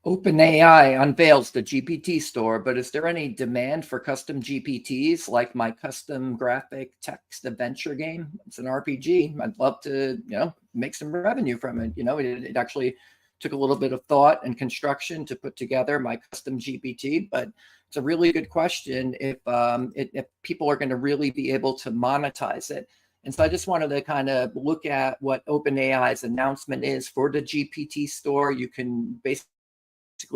OpenAI unveils the GPT store, but is there any demand for custom GPTs like my custom graphic text adventure game? It's an RPG. I'd love to, make some revenue from it. It actually took a little bit of thought and construction to put together my custom GPT, but it's a really good question if people are going to really be able to monetize it. And so I just wanted to kind of look at what OpenAI's announcement is for the GPT store. You can basically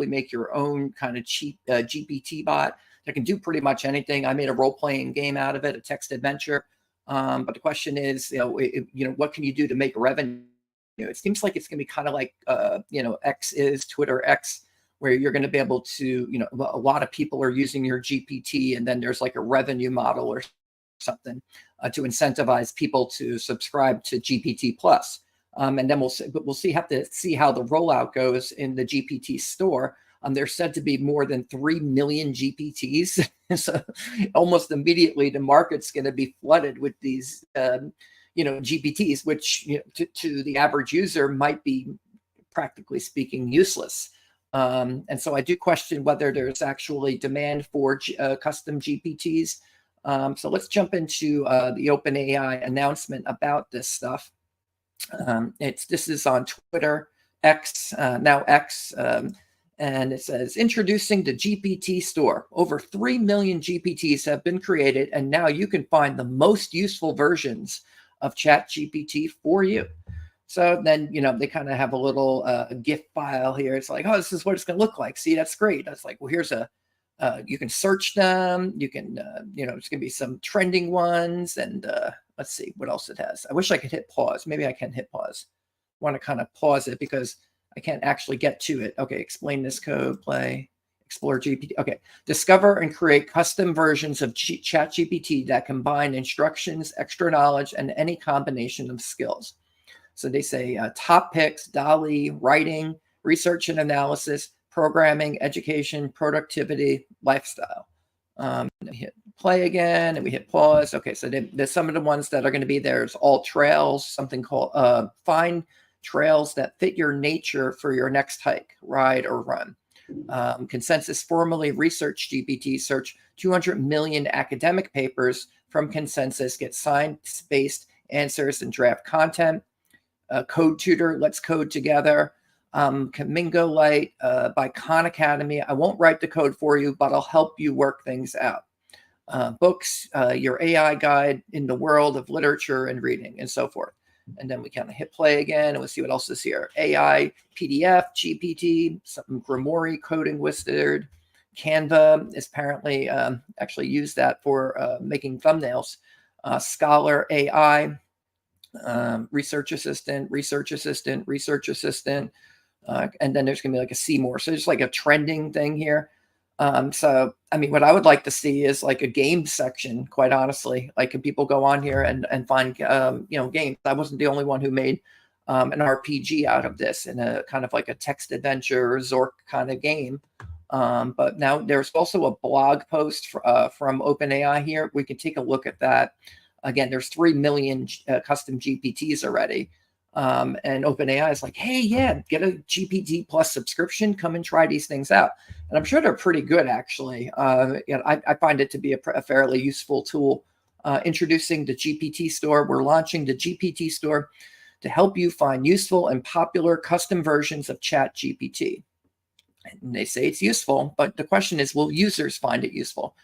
make your own kind of cheap GPT bot that can do pretty much anything. I made a role-playing game out of it, a text adventure. But the question is, what can you do to make revenue? It seems like it's going to be kind of like, X is Twitter X, where you're going to be able to, a lot of people are using your GPT, and then there's like a revenue model or something to incentivize people to subscribe to GPT Plus. And then we'll have to see how the rollout goes in the GPT store. There's said to be more than 3 million GPTs. So almost immediately the market's going to be flooded with these, GPTs, which to the average user might be, practically speaking, useless. And so I do question whether there's actually demand for custom GPTs. So let's jump into the OpenAI announcement about this stuff. This is on Twitter, X, now X, and it says, introducing the GPT store. Over 3 million GPTs have been created, and now you can find the most useful versions of ChatGPT for you. So then, they kind of have a little GIF file here. It's like, oh, this is what it's going to look like. See, that's great. That's like, well, here's you can search them. You can, it's going to be some trending ones. And let's see what else it has. I wish I could hit pause. Maybe I can hit pause. I want to kind of pause it because I can't actually get to it. Okay, explain this code, play, explore GPT. Okay, discover and create custom versions of ChatGPT that combine instructions, extra knowledge, and any combination of skills. So they say top picks, DALL-E, writing, research and analysis, programming, education, productivity, lifestyle. We hit play again and we hit pause. Okay, so there's some of the ones that are going to be there. There's all trails, something called find trails that fit your nature for your next hike, ride, or run. Consensus formally research GPT, search 200 million academic papers from Consensus, get science-based answers and draft content. Code Tutor, let's code together. Kamingo Light by Khan Academy. I won't write the code for you, but I'll help you work things out. Books, your AI guide in the world of literature and reading, and so forth. And then we kind of hit play again, and we'll see what else is here. AI, PDF, GPT, some Grimoire coding wizard. Canva is apparently actually used that for making thumbnails. Scholar AI, research assistant, and then there's going to be like a see more. So there's like a trending thing here. So, I mean, what I would like to see is like a game section, quite honestly. Like, can people go on here and find, games? I wasn't the only one who made an RPG out of this in a kind of like a text adventure Zork kind of game. But now there's also a blog post from OpenAI here. We can take a look at that. Again, there's 3 million custom GPTs already. And OpenAI is like, hey, yeah, get a GPT Plus subscription. Come and try these things out. And I'm sure they're pretty good, actually. I find it to be a fairly useful tool. Introducing the GPT store. We're launching the GPT store to help you find useful and popular custom versions of ChatGPT. And they say it's useful, but the question is, will users find it useful?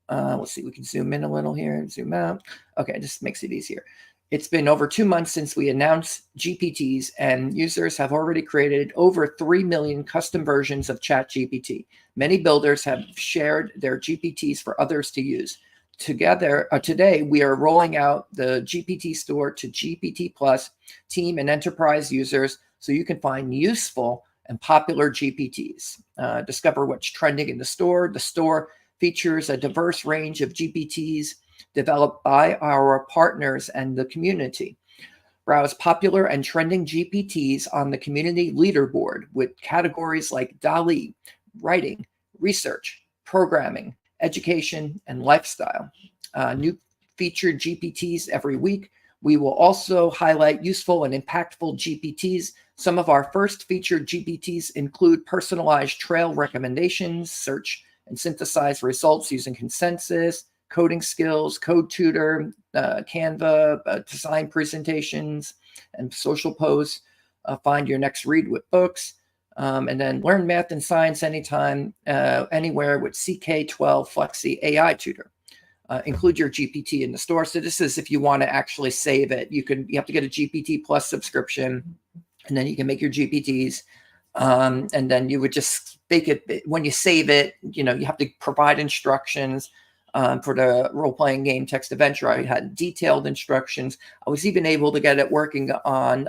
Let's see, we can zoom in a little here, zoom out. Okay, this makes it easier. It's been over 2 months since we announced GPTs, and users have already created over 3 million custom versions of ChatGPT. Many builders have shared their GPTs for others to use. Today, we are rolling out the GPT store to GPT Plus team and enterprise users so you can find useful and popular GPTs. Discover what's trending in the store. The store features a diverse range of GPTs developed by our partners and the community. Browse popular and trending GPTs on the community leaderboard with categories like DALL-E, writing, research, programming, education, and lifestyle. New featured GPTs every week. We will also highlight useful and impactful GPTs. Some of our first featured GPTs include personalized trail recommendations, search and synthesize results using consensus, coding skills, code tutor, Canva, design presentations, and social posts. Find your next read with books. And then learn math and science anytime, anywhere with CK12 Flexi AI Tutor. Include your GPT in the store. So this is if you want to actually save it. You have to get a GPT Plus subscription, and then you can make your GPTs. And then you would just make it when you save it. You have to provide instructions. For the role-playing game text adventure, I had detailed instructions. I was even able to get it working on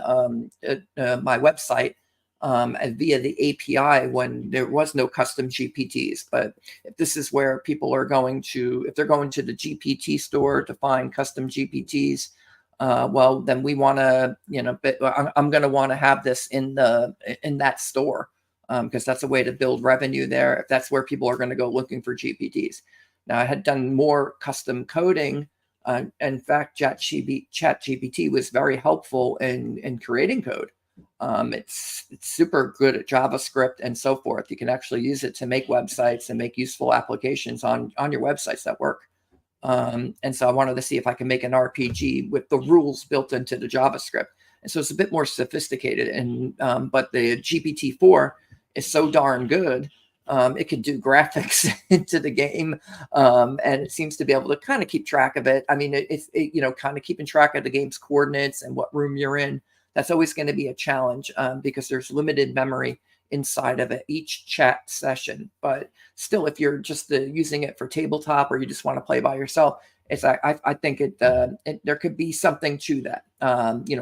my website via the API when there was no custom GPTs. But if this is where people are going to, if they're going to the GPT store to find custom GPTs, well, then we want to, I'm going to want to have this in that store because that's a way to build revenue there. If that's where people are going to go looking for GPTs. Now, I had done more custom coding. In fact, ChatGPT was very helpful in creating code. It's super good at JavaScript and so forth. You can actually use it to make websites and make useful applications on your websites that work. And so I wanted to see if I can make an RPG with the rules built into the JavaScript. And so it's a bit more sophisticated. And but the GPT-4 is so darn good. It can do graphics into the game, and it seems to be able to kind of keep track of it. I mean, it's kind of keeping track of the game's coordinates and what room you're in. That's always going to be a challenge because there's limited memory inside of it, each chat session. But still, if you're just using it for tabletop or you just want to play by yourself, I think there could be something to that,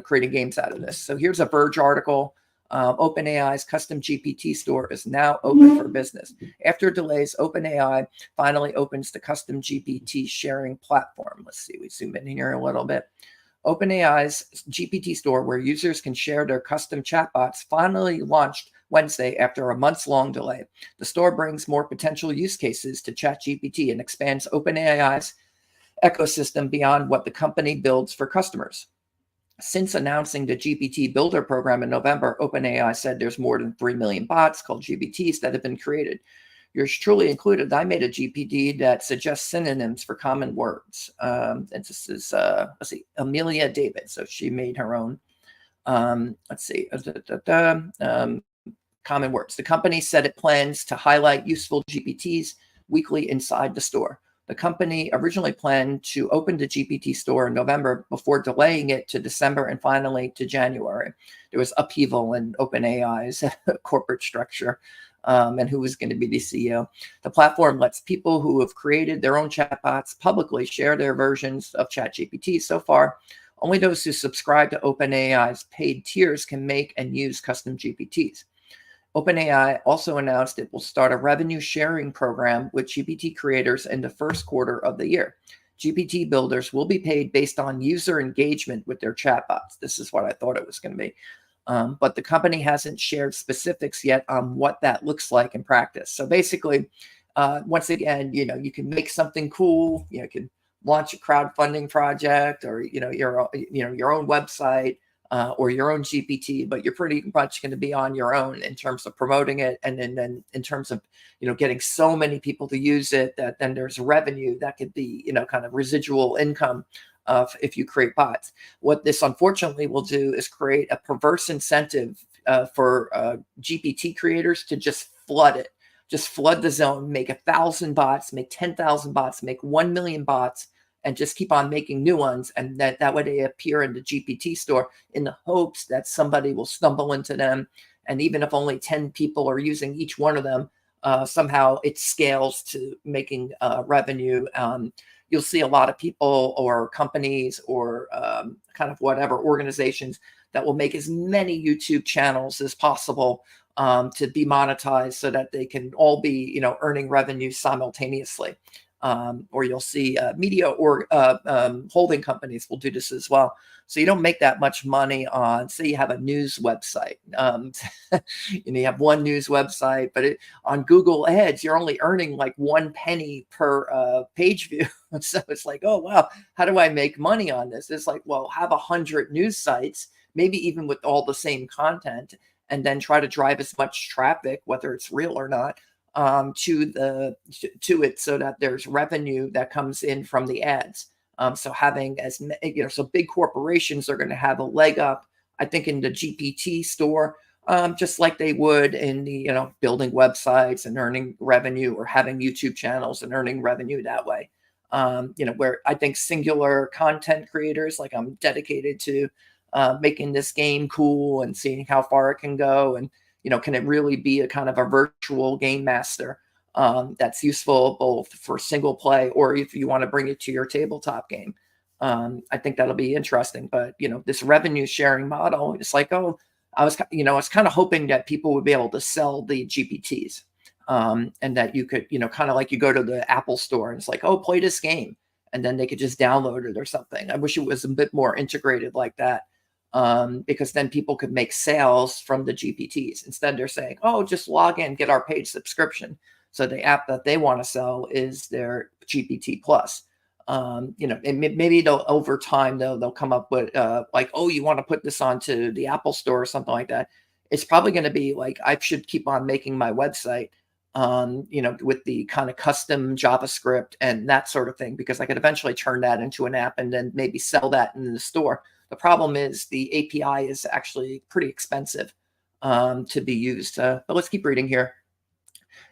creating games out of this. So here's a Verge article. OpenAI's custom GPT store is now open for business. After delays, OpenAI finally opens the custom GPT sharing platform. Let's see, we zoom in here a little bit. OpenAI's GPT store, where users can share their custom chatbots, finally launched Wednesday after a months-long delay. The store brings more potential use cases to ChatGPT and expands OpenAI's ecosystem beyond what the company builds for customers. Since announcing the GPT Builder program in November, OpenAI said there's more than 3 million bots called GPTs that have been created. Yours truly included. I made a GPT that suggests synonyms for common words. And this is, let's see, Amelia David. So she made her own, let's see, common words. The company said it plans to highlight useful GPTs weekly inside the store. The company originally planned to open the GPT store in November before delaying it to December and finally to January. There was upheaval in OpenAI's corporate structure and who was going to be the CEO. The platform lets people who have created their own chatbots publicly share their versions of ChatGPT. So far, only those who subscribe to OpenAI's paid tiers can make and use custom GPTs. OpenAI also announced it will start a revenue sharing program with GPT creators in the first quarter of the year. GPT builders will be paid based on user engagement with their chatbots. This is what I thought it was going to be. But the company hasn't shared specifics yet on what that looks like in practice. So basically, once again, you can make something cool. You can launch a crowdfunding project or your own website. Or your own GPT, but you're pretty much going to be on your own in terms of promoting it, and then in terms of getting so many people to use it that then there's revenue that could be kind of residual income if you create bots. What this unfortunately will do is create a perverse incentive for GPT creators to just flood it, just flood the zone, make 1,000 bots, make 10,000 bots, make 1 million bots. And just keep on making new ones, and that way they appear in the GPT store in the hopes that somebody will stumble into them. And even if only 10 people are using each one of them, somehow it scales to making revenue. You'll see a lot of people or companies or kind of whatever organizations that will make as many YouTube channels as possible to be monetized so that they can all be earning revenue simultaneously. or you'll see media or holding companies will do this as well. So you don't make that much money on, say you have a news website. You have one news website, but on Google Ads, you're only earning like 1 penny per page view. So it's like, oh, wow, how do I make money on this? It's like, well, have 100 news sites, maybe even with all the same content, and then try to drive as much traffic, whether it's real or not, to it, so that there's revenue that comes in from the ads. So having so big corporations are going to have a leg up, I think, in the GPT store, just like they would in the building websites and earning revenue, or having YouTube channels and earning revenue that way. Where I think singular content creators, like I'm dedicated to making this game cool and seeing how far it can go, and can it really be a kind of a virtual game master that's useful both for single play, or if you want to bring it to your tabletop game. I think that'll be interesting. But this revenue sharing model, it's like, oh, I was kind of hoping that people would be able to sell the GPTs, and that you could kind of like you go to the Apple store and it's like, oh, play this game, and then they could just download it or something. I wish it was a bit more integrated like that. Because then people could make sales from the GPTs. Instead, they're saying, oh, just log in, get our paid subscription. So the app that they want to sell is their GPT Plus. And maybe they'll, over time, they'll come up with like, oh, you want to put this onto the Apple store or something like that. It's probably going to be like, I should keep on making my website, with the kind of custom JavaScript and that sort of thing, because I could eventually turn that into an app and then maybe sell that in the store. The problem is the API is actually pretty expensive to be used. But let's keep reading here.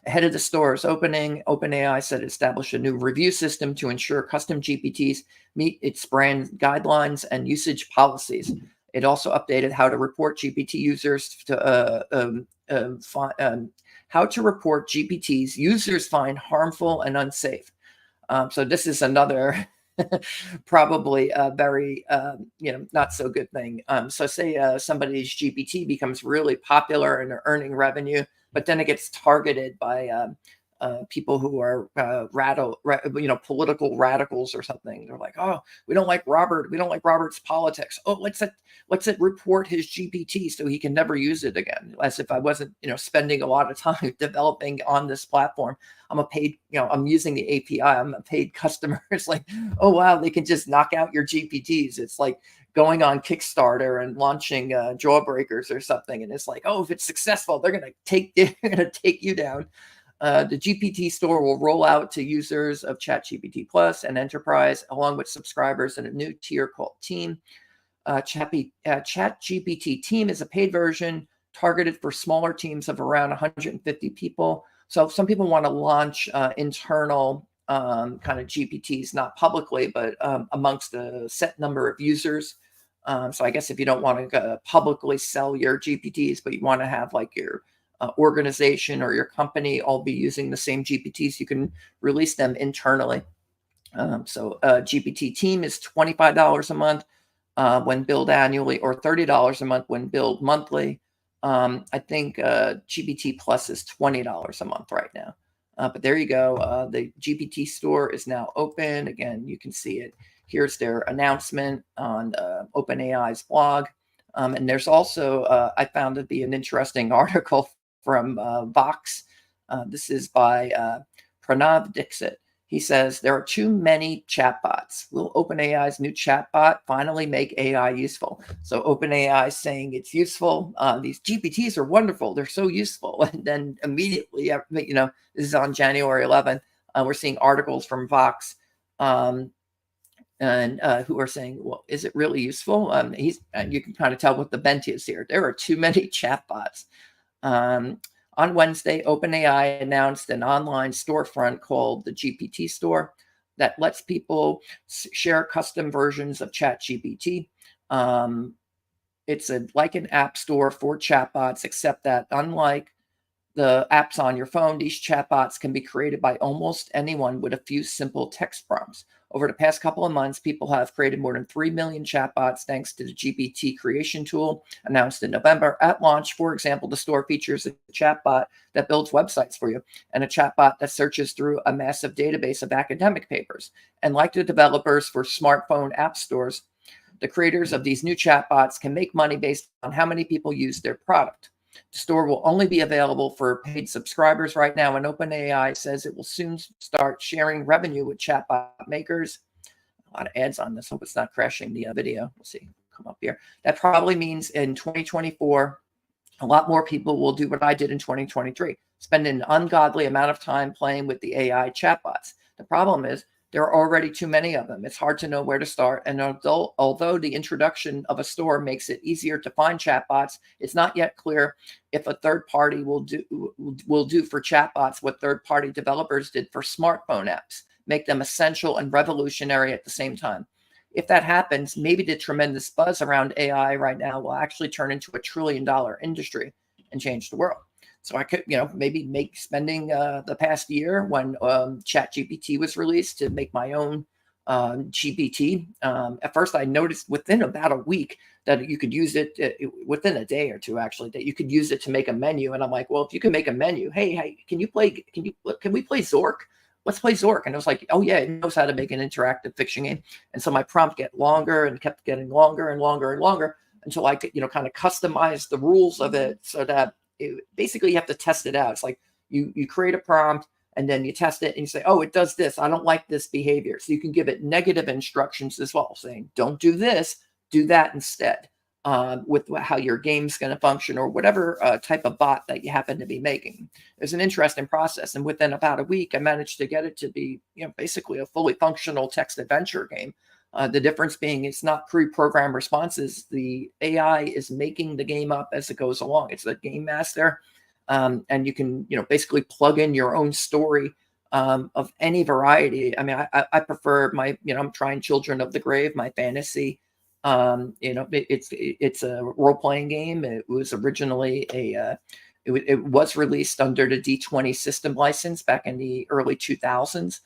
Ahead of the store's opening, OpenAI said it established a new review system to ensure custom GPTs meet its brand guidelines and usage policies. It also updated how to report GPT users to how to report GPTs users find harmful and unsafe. So this is another probably a very not so good thing. So say somebody's GPT becomes really popular and they're earning revenue, but then it gets targeted by people who are political radicals or something. They're like, oh, we don't like Robert. We don't like Robert's politics. Oh, let's it report his GPT so he can never use it again. As if I wasn't, spending a lot of time developing on this platform. I'm a paid, I'm using the API. I'm a paid customer. It's like, oh, wow, they can just knock out your GPTs. It's like going on Kickstarter and launching Jawbreakers or something. And it's like, oh, if it's successful, they're going to take you down. The GPT store will roll out to users of ChatGPT Plus and Enterprise, along with subscribers in a new tier called Team. ChatGPT Team is a paid version targeted for smaller teams of around 150 people. So some people want to launch internal kind of GPTs, not publicly, but amongst a set number of users. So I guess if you don't want to publicly sell your GPTs, but you want to have like your organization or your company all be using the same GPTs, you can release them internally. So GPT Team is $25 a month when billed annually, or $30 a month when billed monthly. I think GPT Plus is $20 a month right now. But there you go. The GPT store is now open. Again, you can see it. Here's their announcement on OpenAI's blog. And there's also, I found to be an interesting article from Vox. This is by Pranav Dixit. He says, there are too many chatbots. Will OpenAI's new chatbot finally make AI useful? So OpenAI is saying it's useful. These GPTs are wonderful. They're so useful. And then immediately, this is on January 11th, we're seeing articles from Vox and who are saying, well, is it really useful? You can kind of tell what the bent is here. There are too many chatbots. On Wednesday, OpenAI announced an online storefront called the GPT Store that lets people share custom versions of ChatGPT. It's like an app store for chatbots, except that unlike the apps on your phone, these chatbots can be created by almost anyone with a few simple text prompts. Over the past couple of months, people have created more than 3 million chatbots thanks to the GPT creation tool announced in November. At launch, for example, the store features a chatbot that builds websites for you and a chatbot that searches through a massive database of academic papers. And like the developers for smartphone app stores, the creators of these new chatbots can make money based on how many people use their product. The store will only be available for paid subscribers right now, and OpenAI says it will soon start sharing revenue with chatbot makers. A lot of ads on this. Hope it's not crashing the video. We'll see. Come up here. That probably means in 2024, a lot more people will do what I did in 2023, spend an ungodly amount of time playing with the AI chatbots. The problem is there are already too many of them. It's hard to know where to start. And although the introduction of a store makes it easier to find chatbots, it's not yet clear if a third party will do for chatbots what third-party developers did for smartphone apps, make them essential and revolutionary at the same time. If that happens, maybe the tremendous buzz around AI right now will actually turn into a $1 trillion industry and change the world. So I could, maybe make spending the past year when ChatGPT was released to make my own GPT. At first, I noticed within about a week that you could use it within a day or two, actually, that you could use it to make a menu. And I'm like, well, if you can make a menu, hey, can we play Zork? Let's play Zork. And it was like, oh yeah, it knows how to make an interactive fiction game. And so my prompt get longer and kept getting longer and longer and longer until I could, kind of customize the rules of it so that basically you have to test it out. It's like you create a prompt and then you test it and you say, oh, it does this. I don't like this behavior. So you can give it negative instructions as well, saying, don't do this, do that instead, with how your game's going to function or whatever type of bot that you happen to be making. It's an interesting process. And within about a week, I managed to get it to be, basically a fully functional text adventure game. The difference being it's not pre-programmed responses. The AI is making the game up as it goes along. It's a game master. And you can, basically plug in your own story of any variety. I mean, I prefer my, I'm trying Children of the Grave, my fantasy. It's a role-playing game. It was originally it was released under the D20 system license back in the early 2000s.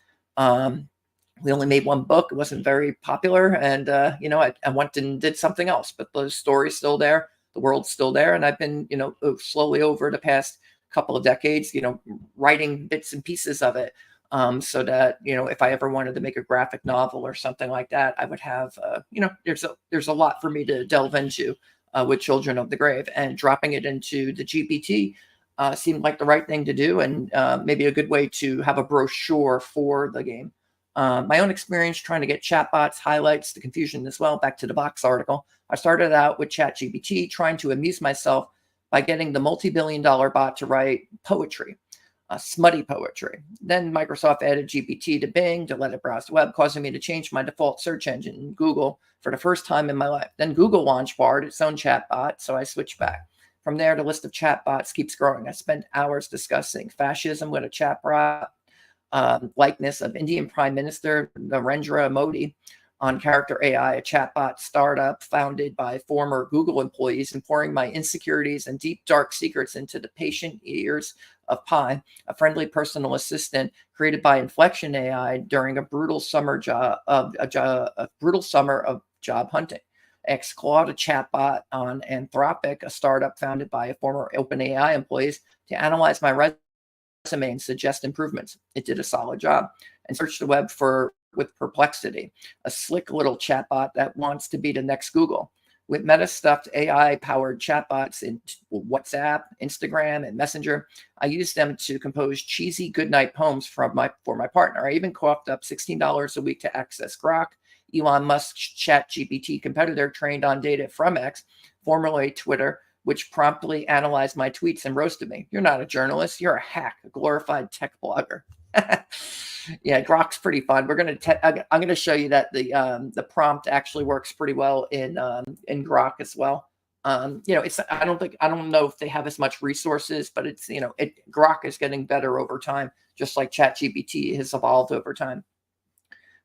We only made one book. It wasn't very popular. And, I went and did something else, but the story's still there. The world's still there. And I've been, slowly over the past couple of decades, writing bits and pieces of it. So that, if I ever wanted to make a graphic novel or something like that, I would have, there's a lot for me to delve into with Children of the Grave, and dropping it into the GPT seemed like the right thing to do, and maybe a good way to have a brochure for the game. My own experience trying to get chatbots highlights the confusion as well. Back to the Vox article. I started out with ChatGPT trying to amuse myself by getting the multi-billion-dollar bot to write poetry. Smutty poetry. Then Microsoft added GPT to Bing to let it browse the web, causing me to change my default search engine, Google, for the first time in my life. Then Google launched Bard, its own chatbot, so I switched back. From there, the list of chatbots keeps growing. I spent hours discussing fascism with a chatbot, likeness of Indian Prime Minister Narendra Modi on Character AI, a chatbot startup founded by former Google employees, and pouring my insecurities and deep, dark secrets into the patient ears of Pi, a friendly personal assistant created by Inflection AI during a brutal summer of job hunting. Xclaud, a chatbot on Anthropic, a startup founded by former OpenAI employees, to analyze my resume and suggest improvements. It did a solid job. And searched the web with Perplexity, a slick little chatbot that wants to be the next Google. With meta-stuffed AI-powered chatbots in WhatsApp, Instagram, and Messenger, I used them to compose cheesy goodnight poems for my partner. I even coughed up $16 a week to access Grok, Elon Musk's ChatGPT competitor trained on data from X, formerly Twitter, which promptly analyzed my tweets and roasted me. You're not a journalist. You're a hack, a glorified tech blogger. Yeah, Grok's pretty fun. I'm gonna show you that the prompt actually works pretty well in Grok as well. I don't know if they have as much resources, but it's Grok is getting better over time, just like ChatGPT has evolved over time.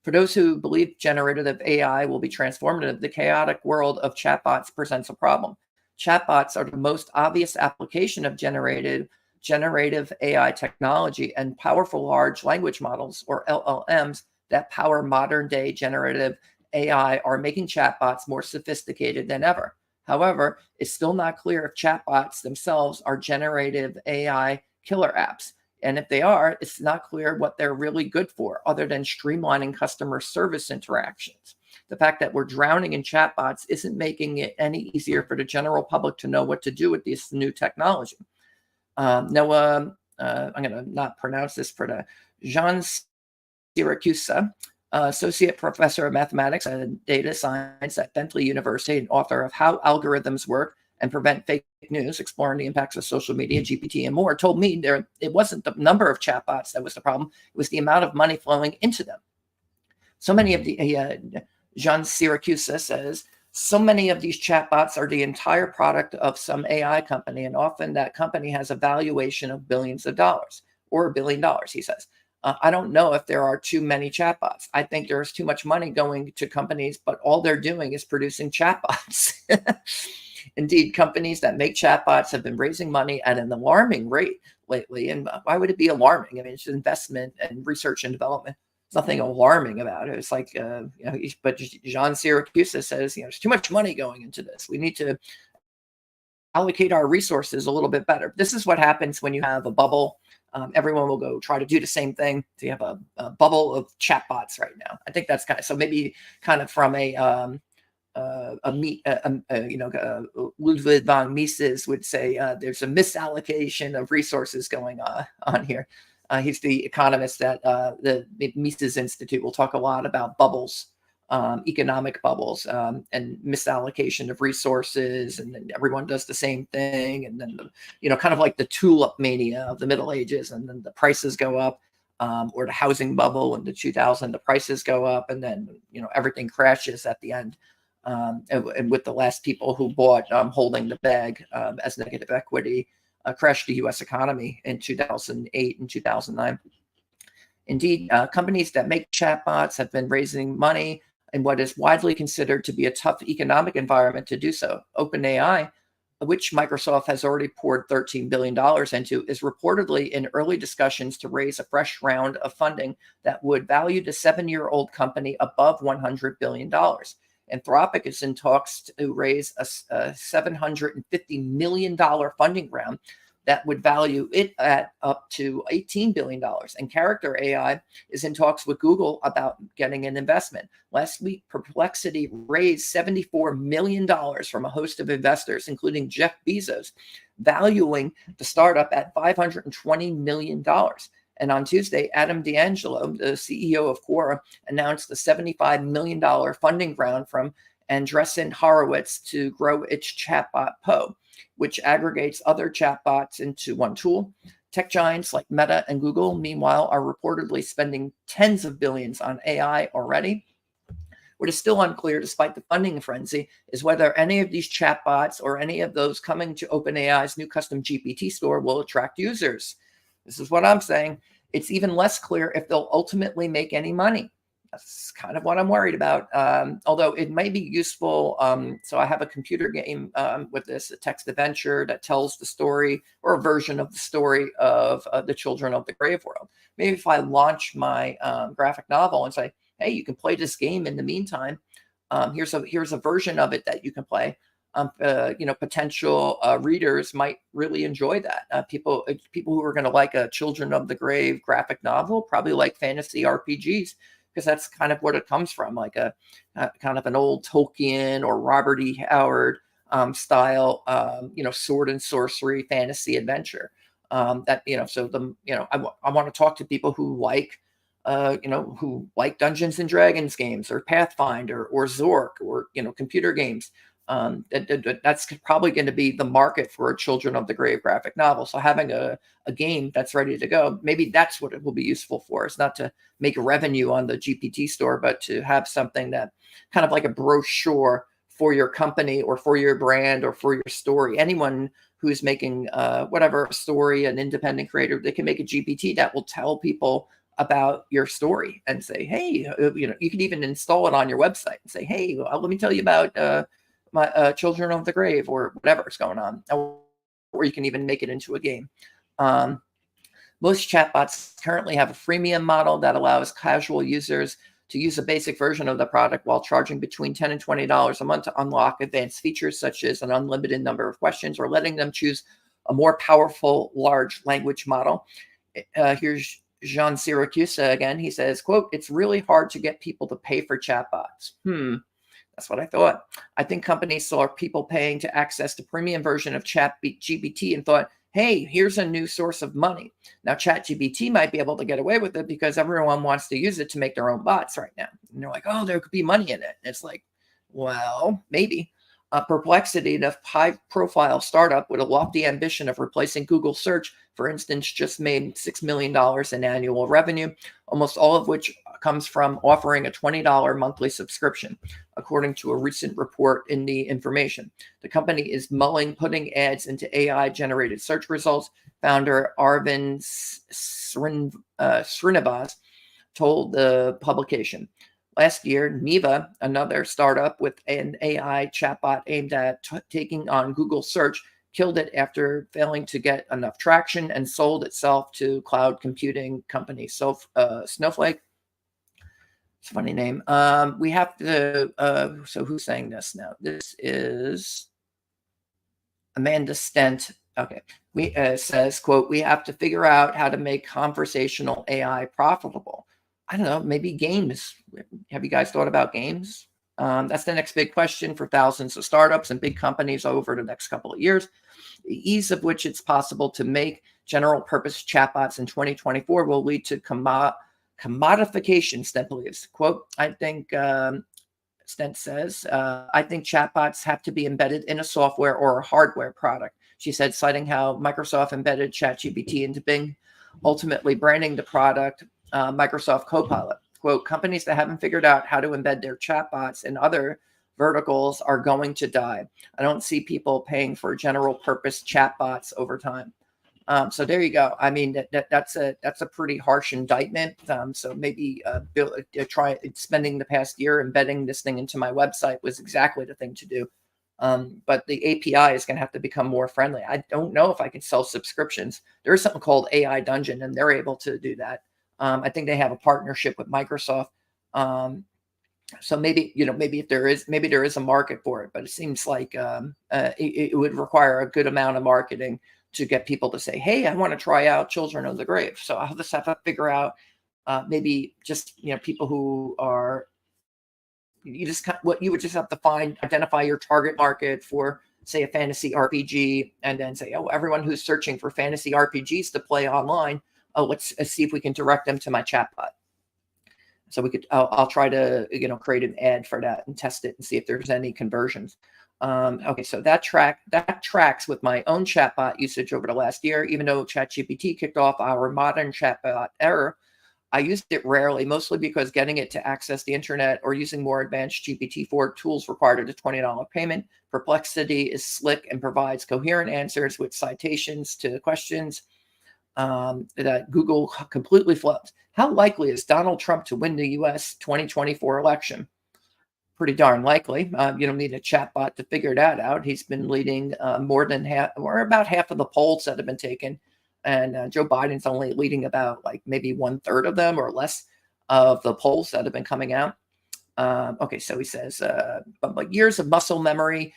For those who believe generative AI will be transformative, the chaotic world of chatbots presents a problem. Chatbots are the most obvious application of generative generative AI technology and powerful large language models, or LLMs, that power modern day generative AI are making chatbots more sophisticated than ever. However, it's still not clear if chatbots themselves are generative AI killer apps. And if they are, it's not clear what they're really good for, other than streamlining customer service interactions. The fact that we're drowning in chatbots isn't making it any easier for the general public to know what to do with this new technology. Noah, I'm going to not pronounce this for the Jean Syracuse, associate professor of mathematics and data science at Bentley University, and author of How Algorithms Work and Prevent Fake News, Exploring the Impacts of Social Media, GPT, and More, told me it wasn't the number of chatbots that was the problem, it was the amount of money flowing into them. So many of the, Jean Syracuse says, so many of these chatbots are the entire product of some AI company, and often that company has a valuation of billions of dollars, or $1 billion, he says. I don't know if there are too many chatbots. I think there's too much money going to companies, but all they're doing is producing chatbots. Indeed, companies that make chatbots have been raising money at an alarming rate lately. And why would it be alarming? I mean, it's investment and research and development. There's nothing alarming about it. It's like, but Jean Syracuse says, there's too much money going into this. We need to allocate our resources a little bit better. This is what happens when you have a bubble. Everyone will go try to do the same thing. So you have a bubble of chatbots right now. I think that's so maybe kind of from Ludwig von Mises would say there's a misallocation of resources going on here. He's the economist at the Mises Institute. We'll talk a lot about bubbles, economic bubbles, and misallocation of resources, and then everyone does the same thing, and then kind of like the tulip mania of the Middle Ages, and then the prices go up, or the housing bubble in the 2000s, the prices go up, and then everything crashes at the end. And with the last people who bought holding the bag as negative equity, crashed the U.S. economy in 2008 and 2009. Indeed, companies that make chatbots have been raising money in what is widely considered to be a tough economic environment to do so. OpenAI, which Microsoft has already poured $13 billion into, is reportedly in early discussions to raise a fresh round of funding that would value the 7-year-old company above $100 billion. Anthropic is in talks to raise a $750 million funding round that would value it at up to $18 billion. And Character AI is in talks with Google about getting an investment. Last week, Perplexity raised $74 million from a host of investors, including Jeff Bezos, valuing the startup at $520 million. And on Tuesday, Adam D'Angelo, the CEO of Quora, announced a $75 million funding round from Andreessen Horowitz to grow its chatbot Poe, which aggregates other chatbots into one tool. Tech giants like Meta and Google, meanwhile, are reportedly spending tens of billions on AI already. What is still unclear, despite the funding frenzy, is whether any of these chatbots or any of those coming to OpenAI's new custom GPT store will attract users. This is what I'm saying. It's even less clear if they'll ultimately make any money. That's kind of what I'm worried about. Although it may be useful. So I have a computer game with this, a text adventure that tells the story, or a version of the story of the Children of the Grave World. Maybe if I launch my graphic novel and say, hey, you can play this game in the meantime. Here's a version of it that you can play. Potential readers might really enjoy that. People who are going to like a Children of the Grave graphic novel probably like fantasy RPGs, because that's kind of what it comes from, like a kind of an old Tolkien or Robert E. Howard style, sword and sorcery fantasy adventure. I want to talk to people who like Dungeons and Dragons games, or Pathfinder, or Zork, or computer games. That's probably going to be the market for a Children of the Grave graphic novel. So having a game that's ready to go, maybe that's what it will be useful for. It's not to make revenue on the GPT store, but to have something that kind of like a brochure for your company or for your brand or for your story. Anyone who's making whatever story, an independent creator, they can make a GPT that will tell people about your story and say, hey, you can even install it on your website and say, hey, let me tell you about my Children of the Grave, or whatever is going on. Or you can even make it into a game. Most chatbots currently have a freemium model that allows casual users to use a basic version of the product while charging between $10 and $20 a month to unlock advanced features such as an unlimited number of questions or letting them choose a more powerful large language model. Here's Jean Syracuse again. He says, quote, "It's really hard to get people to pay for chatbots." That's what I thought. I think companies saw people paying to access the premium version of ChatGPT and thought, hey, here's a new source of money. Now, ChatGPT might be able to get away with it because everyone wants to use it to make their own bots right now. And they're like, oh, there could be money in it. And it's like, well, maybe. Perplexity, the high-profile startup with a lofty ambition of replacing Google search, for instance, just made $6 million in annual revenue, almost all of which comes from offering a $20 monthly subscription, according to a recent report in The Information. The company is mulling putting ads into AI-generated search results. Founder Arvind Srinivas told the publication. Last year, Neva, another startup with an AI chatbot aimed at taking on Google search, killed it after failing to get enough traction and sold itself to cloud computing company Snowflake. It's a funny name. We have to, so who's saying this now? This is Amanda Stent. Okay. Says, quote, "We have to figure out how to make conversational AI profitable." I don't know, maybe games. Have you guys thought about games? That's the next big question for thousands of startups and big companies over the next couple of years. The ease of which it's possible to make general purpose chatbots in 2024 will lead to commodification, Stent believes. Quote, I think, Stent says, I think chatbots have to be embedded in a software or a hardware product. She said, citing how Microsoft embedded ChatGPT into Bing, ultimately branding the product Microsoft Copilot. Quote, companies that haven't figured out how to embed their chatbots in other verticals are going to die. I don't see people paying for general purpose chatbots over time. So there you go. I mean, that's a pretty harsh indictment. So maybe try spending the past year embedding this thing into my website was exactly the thing to do. But the API is going to have to become more friendly. I don't know if I can sell subscriptions. There's something called AI Dungeon, and they're able to do that. I think they have a partnership with Microsoft. So maybe, maybe there is a market for it, but it seems like it would require a good amount of marketing to get people to say, hey, I want to try out Children of the Grave. So I'll just have to figure out maybe just, people who are, you would just have to identify your target market for, say, a fantasy RPG, and then say, oh, everyone who's searching for fantasy RPGs to play online, let's see if we can direct them to my chatbot. So I'll try to, create an ad for that and test it and see if there's any conversions. Okay, so that tracks with my own chatbot usage over the last year. Even though ChatGPT kicked off our modern chatbot era, I used it rarely, mostly because getting it to access the internet or using more advanced GPT-4 tools required a $20 payment. Perplexity is slick and provides coherent answers with citations to questions that Google completely flubs. How likely is Donald Trump to win the U.S. 2024 election? Pretty darn likely. You don't need a chatbot to figure that out. He's been leading more than half, or about half of the polls that have been taken. And Joe Biden's only leading about maybe 1/3 of them or less of the polls that have been coming out. Okay, so he says, but years of muscle memory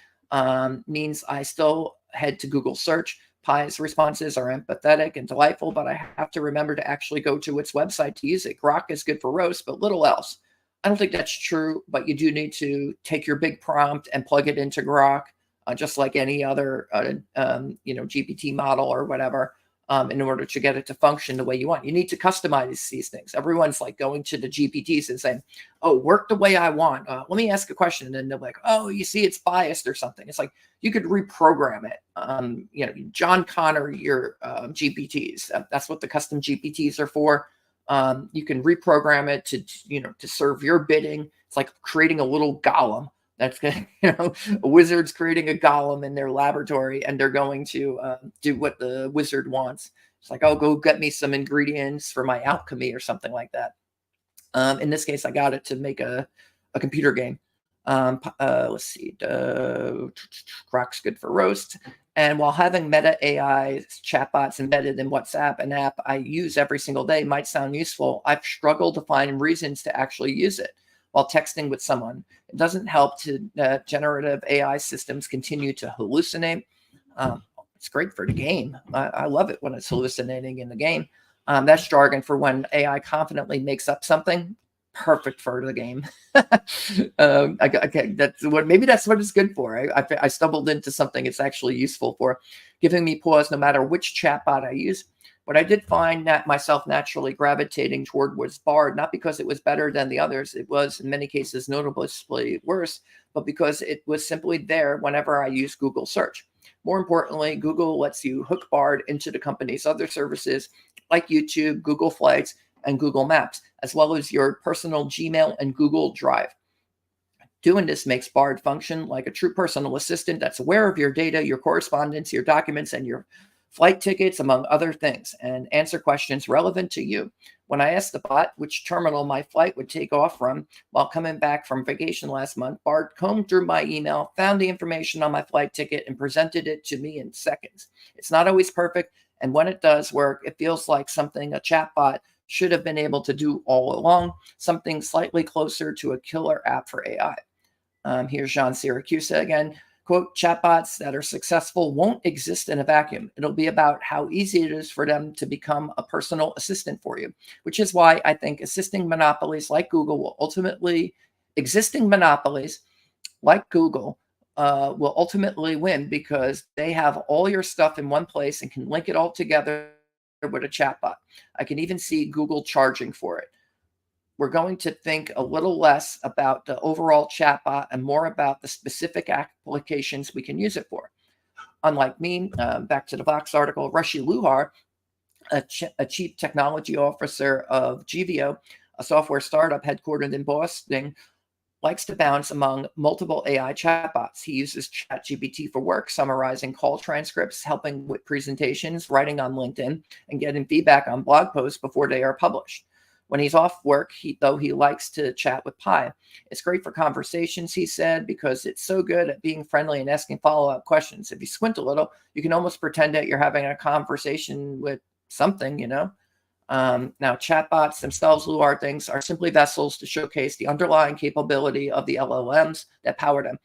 means I still head to Google search. Pi's responses are empathetic and delightful, but I have to remember to actually go to its website to use it. Grok is good for roast, but little else. I don't think that's true, but you do need to take your big prompt and plug it into Grok, just like any other, GPT model or whatever, in order to get it to function the way you want. You need to customize these things. Everyone's going to the GPTs and saying, oh, work the way I want. Let me ask a question. And then they're like, oh, you see, it's biased or something. It's like, you could reprogram it. John Connor, your GPTs. That's what the custom GPTs are for. You can reprogram it to serve your bidding. It's like creating a little golem. That's going to, a wizard's creating a golem in their laboratory, and they're going to do what the wizard wants. It's like, oh, go get me some ingredients for my alchemy or something like that. In this case, I got it to make a computer game. Let's see. Grok's good for roast. And while having Meta AI chatbots embedded in WhatsApp, an app I use every single day, might sound useful, I've struggled to find reasons to actually use it while texting with someone. It doesn't help to generative AI systems continue to hallucinate. It's great for the game. I love it when it's hallucinating in the game. That's jargon for when AI confidently makes up something. Perfect for the game. Okay, maybe that's what it's good for. I stumbled into something it's actually useful for, giving me pause no matter which chatbot I use. But I did find that myself naturally gravitating toward was Bard, not because it was better than the others. It was in many cases notably worse, but because it was simply there whenever I use Google search. More importantly, Google lets you hook Bard into the company's other services like YouTube, Google Flights, and Google Maps, as well as your personal Gmail and Google Drive. Doing this makes Bard function like a true personal assistant that's aware of your data, your correspondence, your documents, and your flight tickets, among other things, and answer questions relevant to you. When I asked the bot which terminal my flight would take off from while coming back from vacation last month, Bard combed through my email, found the information on my flight ticket, and presented it to me in seconds. It's not always perfect, and when it does work, it feels like something a chatbot should have been able to do all along, something slightly closer to a killer app for AI. Here's Jean Siracusa again. Quote, chatbots that are successful won't exist in a vacuum. It'll be about how easy it is for them to become a personal assistant for you, which is why I think existing monopolies like Google will ultimately win because they have all your stuff in one place and can link it all together with a chatbot. I can even see Google charging for it. We're going to think a little less about the overall chatbot and more about the specific applications we can use it for. Unlike me, back to the Vox article, Rishi Luhar, a chief technology officer of GVO, a software startup headquartered in Boston, likes to bounce among multiple AI chatbots. He uses ChatGPT for work, summarizing call transcripts, helping with presentations, writing on LinkedIn, and getting feedback on blog posts before they are published. When he's off work, he likes to chat with Pi. It's great for conversations, he said, because it's so good at being friendly and asking follow-up questions. If you squint a little, you can almost pretend that you're having a conversation with something, Now, chatbots themselves, Luar thinks, are simply vessels to showcase the underlying capability of the LLMs that power them.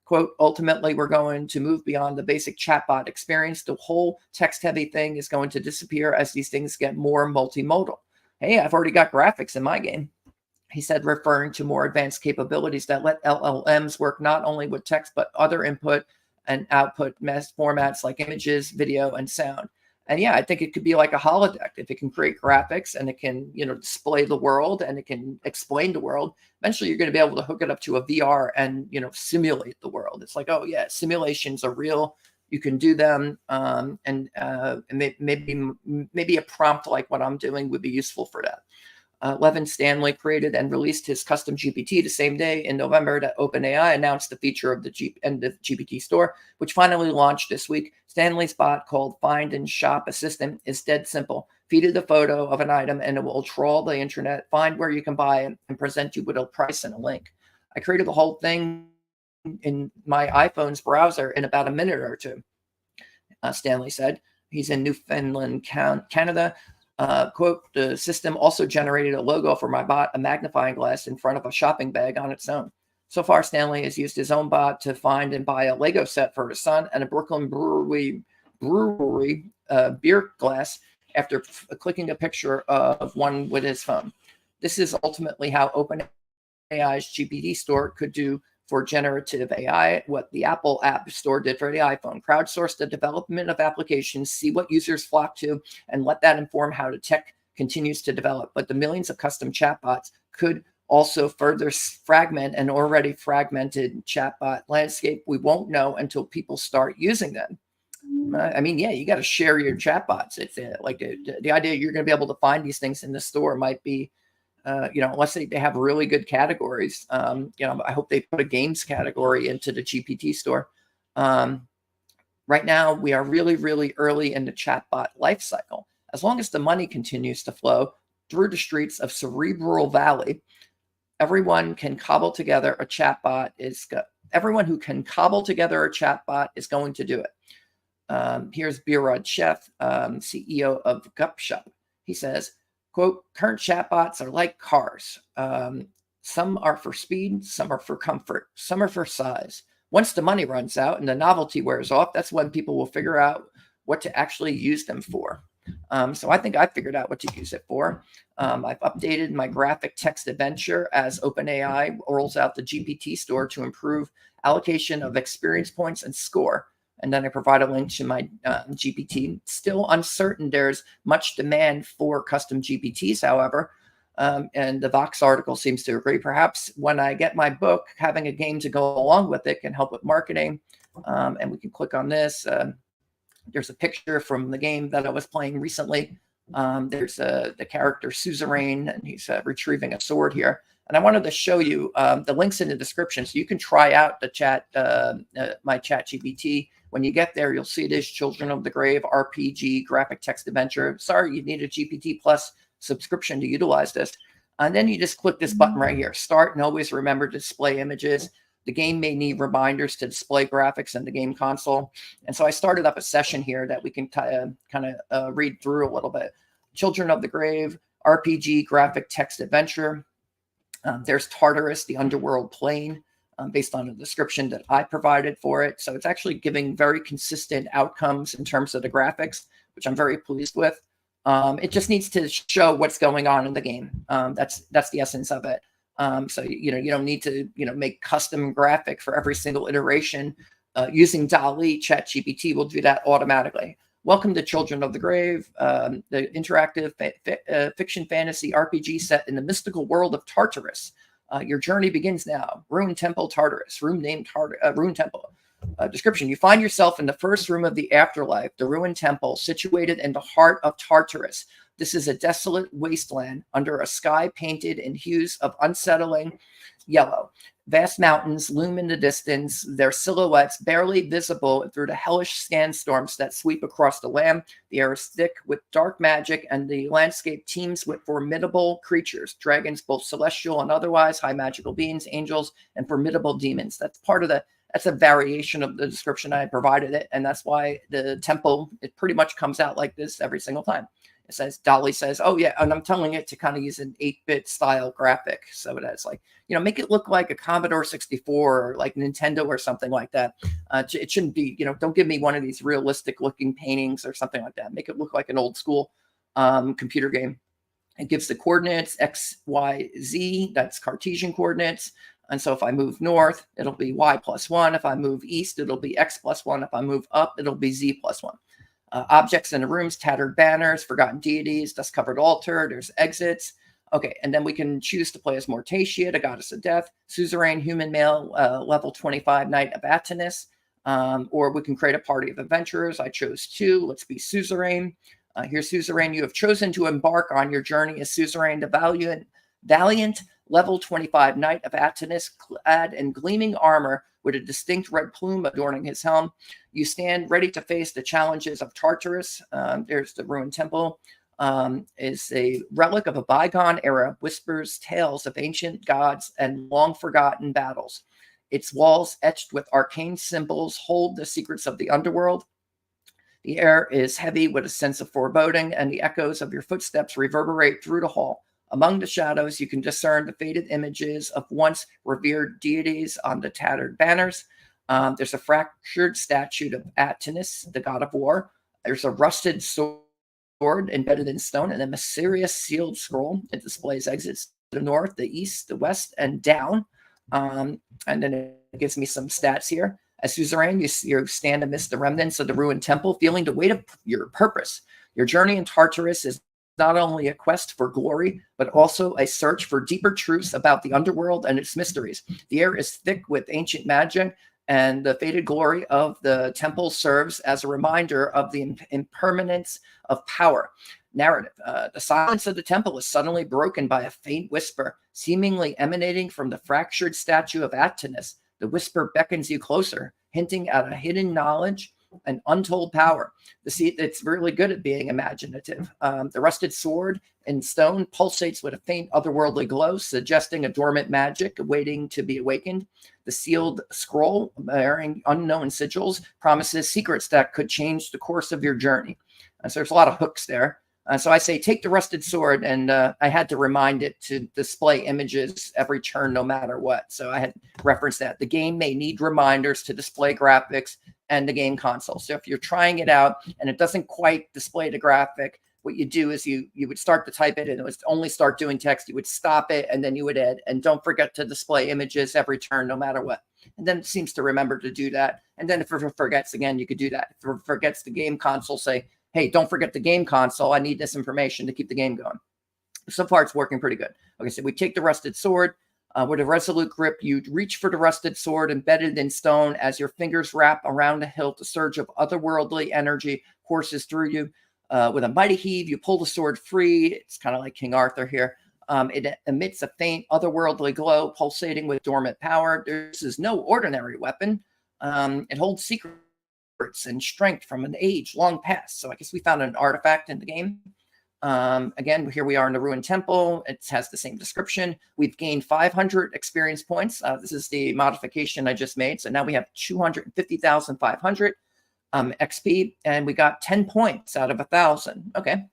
Quote, ultimately, we're going to move beyond the basic chatbot experience. The whole text-heavy thing is going to disappear as these things get more multimodal. Hey, I've already got graphics in my game, he said, referring to more advanced capabilities that let LLMs work not only with text, but other input and output formats like images, video, and sound. And yeah, I think it could be like a holodeck. If it can create graphics and it can, display the world and it can explain the world, eventually you're going to be able to hook it up to a VR and, simulate the world. It's like, oh yeah, simulations are real. You can do them, and maybe a prompt like what I'm doing would be useful for that. Levin Stanley created and released his custom GPT the same day in November that OpenAI announced the feature of the GPT store, which finally launched this week. Stanley's bot, called Find and Shop Assistant, is dead simple. Feed it a photo of an item and it will trawl the internet, find where you can buy it, and present you with a price and a link. I created the whole thing in my iPhone's browser in about a minute or two, Stanley said. He's in Newfoundland, Canada. Quote, the system also generated a logo for my bot, a magnifying glass in front of a shopping bag on its own. So far, Stanley has used his own bot to find and buy a Lego set for his son and a Brooklyn brewery beer glass after clicking a picture of one with his phone. This is ultimately how OpenAI's GPT store could do for generative AI what the Apple App Store did for the iPhone. Crowdsource the development of applications, see what users flock to, and let that inform how the tech continues to develop. But the millions of custom chatbots could also further fragment an already fragmented chatbot landscape. We won't know until people start using them. I mean, yeah, you got to share your chatbots. It's like the idea you're going to be able to find these things in the store might be, unless they have really good categories. I hope they put a games category into the GPT store. Right now, we are really, really early in the chatbot life cycle. As long as the money continues to flow through the streets of Cerebral Valley, Everyone can cobble together a chatbot everyone who can cobble together a chatbot is going to do it. Here's Biraj Sheth, CEO of Gupshup. He says, quote, current chatbots are like cars. Some are for speed, some are for comfort, some are for size. Once the money runs out and the novelty wears off, that's when people will figure out what to actually use them for. So I think I figured out what to use it for. I've updated my graphic text adventure as OpenAI rolls out the GPT store to improve allocation of experience points and score. And then I provide a link to my GPT. Still uncertain there's much demand for custom GPTs, however. And the Vox article seems to agree. Perhaps when I get my book, having a game to go along with it can help with marketing. And we can click on this. There's a picture from the game that I was playing recently. There's the character Suzerain, and he's retrieving a sword here. And I wanted to show you the links in the description so you can try out the chat, my chat GPT. When you get there, you'll see it is Children of the Grave RPG graphic text adventure. Sorry, you need a GPT Plus subscription to utilize this. And then you just click this button right here, start, and always remember to display images. The game may need reminders to display graphics in the game console. And so I started up a session here that we can kind of read through a little bit. Children of the Grave RPG graphic text adventure. There's Tartarus, the underworld plane, based on the description that I provided for it. So it's actually giving very consistent outcomes in terms of the graphics, which I'm very pleased with. It just needs to show what's going on in the game. That's the essence of it. So, you don't need to, make custom graphic for every single iteration. Using DALL-E, ChatGPT will do that automatically. Welcome to Children of the Grave, the interactive fiction fantasy RPG set in the mystical world of Tartarus. Your journey begins now. Ruined Temple Tartarus, room named Ruined Temple. Description: you find yourself in the first room of the afterlife, the ruined temple, situated in the heart of Tartarus. This is a desolate wasteland under a sky painted in hues of unsettling yellow. Vast mountains loom in the distance, their silhouettes barely visible through the hellish sandstorms that sweep across the land. The air is thick with dark magic, and the landscape teems with formidable creatures, dragons, both celestial and otherwise, high magical beings, angels, and formidable demons. That's a variation of the description I provided it, and that's why the temple, it pretty much comes out like this every single time. It says, DALL-E says, oh yeah, and I'm telling it to kind of use an 8-bit style graphic. So that's like, make it look like a Commodore 64 or like Nintendo or something like that. It shouldn't be, don't give me one of these realistic looking paintings or something like that. Make it look like an old school computer game. It gives the coordinates X, Y, Z, that's Cartesian coordinates. And so if I move north, it'll be Y plus 1. If I move east, it'll be X plus 1. If I move up, it'll be Z plus 1. Objects in the rooms, tattered banners, forgotten deities, dust-covered altar, there's exits. Okay, and then we can choose to play as Mortacia, the goddess of death, suzerain, human male, level 25, knight of Atenus, or we can create a party of adventurers. I chose 2. Let's be suzerain. Here's suzerain. You have chosen to embark on your journey as suzerain, the valiant level 25 knight of Atenus, clad in gleaming armor with a distinct red plume adorning his helm. You stand ready to face the challenges of Tartarus. There's the ruined temple. Is a relic of a bygone era, whispers tales of ancient gods and long-forgotten battles. Its walls, etched with arcane symbols, hold the secrets of the underworld. The air is heavy with a sense of foreboding, and the echoes of your footsteps reverberate through the hall. Among the shadows, you can discern the faded images of once revered deities on the tattered banners. There's a fractured statue of Atenus, the god of war. There's a rusted sword embedded in stone, and a mysterious sealed scroll. It displays exits to the north, the east, the west, and down. And then it gives me some stats here. As suzerain, you stand amidst the remnants of the ruined temple, feeling the weight of your purpose. Your journey in Tartarus is not only a quest for glory, but also a search for deeper truths about the underworld and its mysteries. The air is thick with ancient magic, and the faded glory of the temple serves as a reminder of the impermanence of power. Narrative. The silence of the temple is suddenly broken by a faint whisper, seemingly emanating from the fractured statue of Atenus. The whisper beckons you closer, hinting at a hidden knowledge and untold power. It's really good at being imaginative. The rusted sword in stone pulsates with a faint otherworldly glow, suggesting a dormant magic waiting to be awakened. The sealed scroll, bearing unknown sigils, promises secrets that could change the course of your journey. So there's a lot of hooks there. So I say, take the rusted sword, and I had to remind it to display images every turn, no matter what. So I had referenced that. The game may need reminders to display graphics and the game console. So if you're trying it out and it doesn't quite display the graphic, what you do is you would start to type it and it would only start doing text. You would stop it and then you would add, and don't forget to display images every turn, no matter what. And then it seems to remember to do that. And then if it forgets again, you could do that. If it forgets the game console, say, hey, don't forget the game console. I need this information to keep the game going. So far, it's working pretty good. Okay, so we take the rusted sword. With a resolute grip, you reach for the rusted sword embedded in stone. As your fingers wrap around the hilt, a surge of otherworldly energy courses through you. With a mighty heave, you pull the sword free. It's kind of like King Arthur here. It emits a faint otherworldly glow, pulsating with dormant power. This is no ordinary weapon. It holds secrets and strength from an age long past. So I guess we found an artifact in the game. Again, here we are in the ruined temple. It has the same description. We've gained 500 experience points. This is the modification I just made. So now we have 250,500 XP, and we got 10 points out of 1,000. Okay,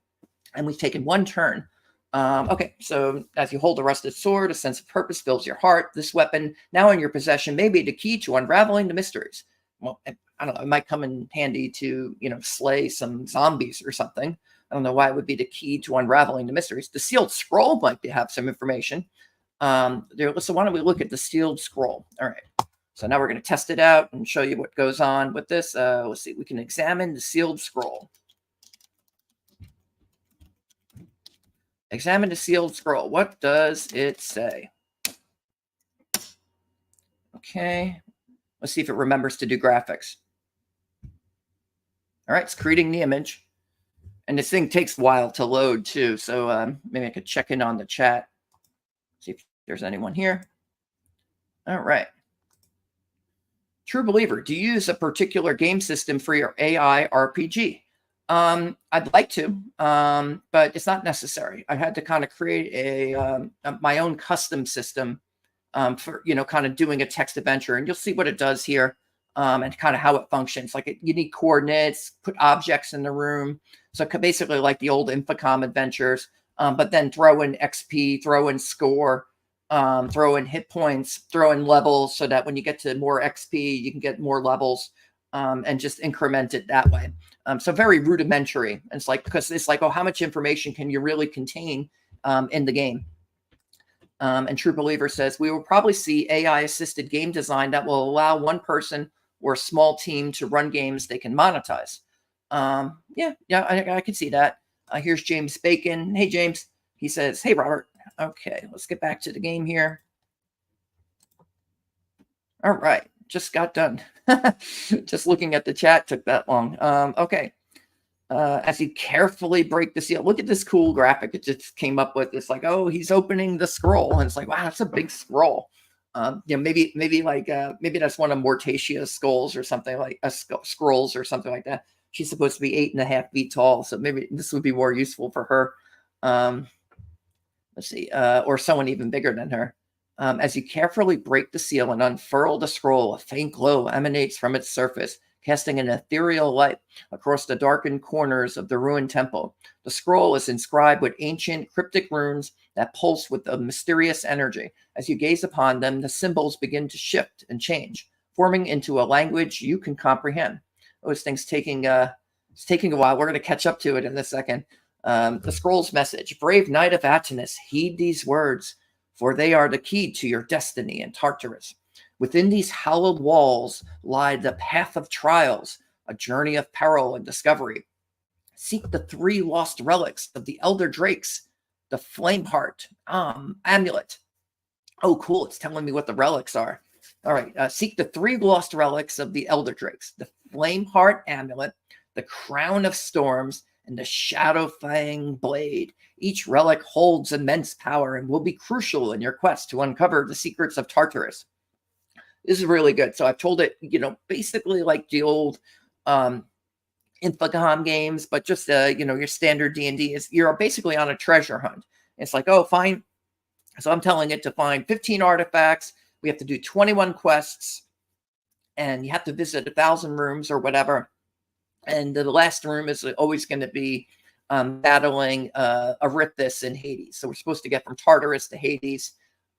and we've taken one turn. Okay, so as you hold the rusted sword, a sense of purpose fills your heart. This weapon, now in your possession, may be the key to unraveling the mysteries. Well, I don't know, it might come in handy to, slay some zombies or something. I don't know why it would be the key to unraveling the mysteries. The sealed scroll might have some information. So why don't we look at the sealed scroll? All right. So now we're going to test it out and show you what goes on with this. Let's see. We can examine the sealed scroll. Examine the sealed scroll. What does it say? Okay. Let's see if it remembers to do graphics. All right, it's creating the image. And this thing takes a while to load too. So maybe I could check in on the chat. See if there's anyone here. All right. True believer, do you use a particular game system for your AI RPG? I'd like to, but it's not necessary. I had to kind of create my own custom system for, kind of doing a text adventure. And you'll see what it does here and kind of how it functions. Like you need coordinates, put objects in the room. So basically like the old Infocom adventures, but then throw in XP, throw in score, throw in hit points, throw in levels so that when you get to more XP, you can get more levels and just increment it that way. So very rudimentary. And it's like, because it's like, oh, how much information can you really contain in the game? And True Believer says, we will probably see AI-assisted game design that will allow one person or a small team to run games they can monetize. Yeah, I can see that. Here's James Bacon. Hey, James. He says, hey, Robert. Okay, let's get back to the game here. All right, just got done. Just looking at the chat took that long. Okay. As you carefully break the seal, look at this cool graphic it just came up with. It's like, oh, he's opening the scroll, and it's like, wow, that's a big scroll. Maybe that's one of Mortatia's skulls or something like scrolls or something like that. She's supposed to be 8.5 feet tall, so maybe this would be more useful for her. Let's see, or someone even bigger than her. As you carefully break the seal and unfurl the scroll, a faint glow emanates from its surface, casting an ethereal light across the darkened corners of the ruined temple. The scroll is inscribed with ancient cryptic runes that pulse with a mysterious energy. As you gaze upon them, the symbols begin to shift and change, forming into a language you can comprehend. Oh, this thing's taking it's taking a while. We're going to catch up to it in a second. The scroll's message: brave knight of Atenus, heed these words, for they are the key to your destiny in Tartarus. Within these hallowed walls lie the path of trials, a journey of peril and discovery. Seek the 3 lost relics of the elder drakes, the flame heart amulet. Oh, cool. It's telling me what the relics are. All right. Seek the 3 lost relics of the elder drakes, the flame heart amulet, the crown of storms, and the shadow fang blade. Each relic holds immense power and will be crucial in your quest to uncover the secrets of Tartarus. This is really good. So I've told it, basically like the old Infocom games, but just your standard D&D is you're basically on a treasure hunt. It's like, oh, fine. So I'm telling it to find 15 artifacts. We have to do 21 quests, and you have to visit 1,000 rooms or whatever. And the last room is always going to be battling Arithis in Hades. So we're supposed to get from Tartarus to Hades,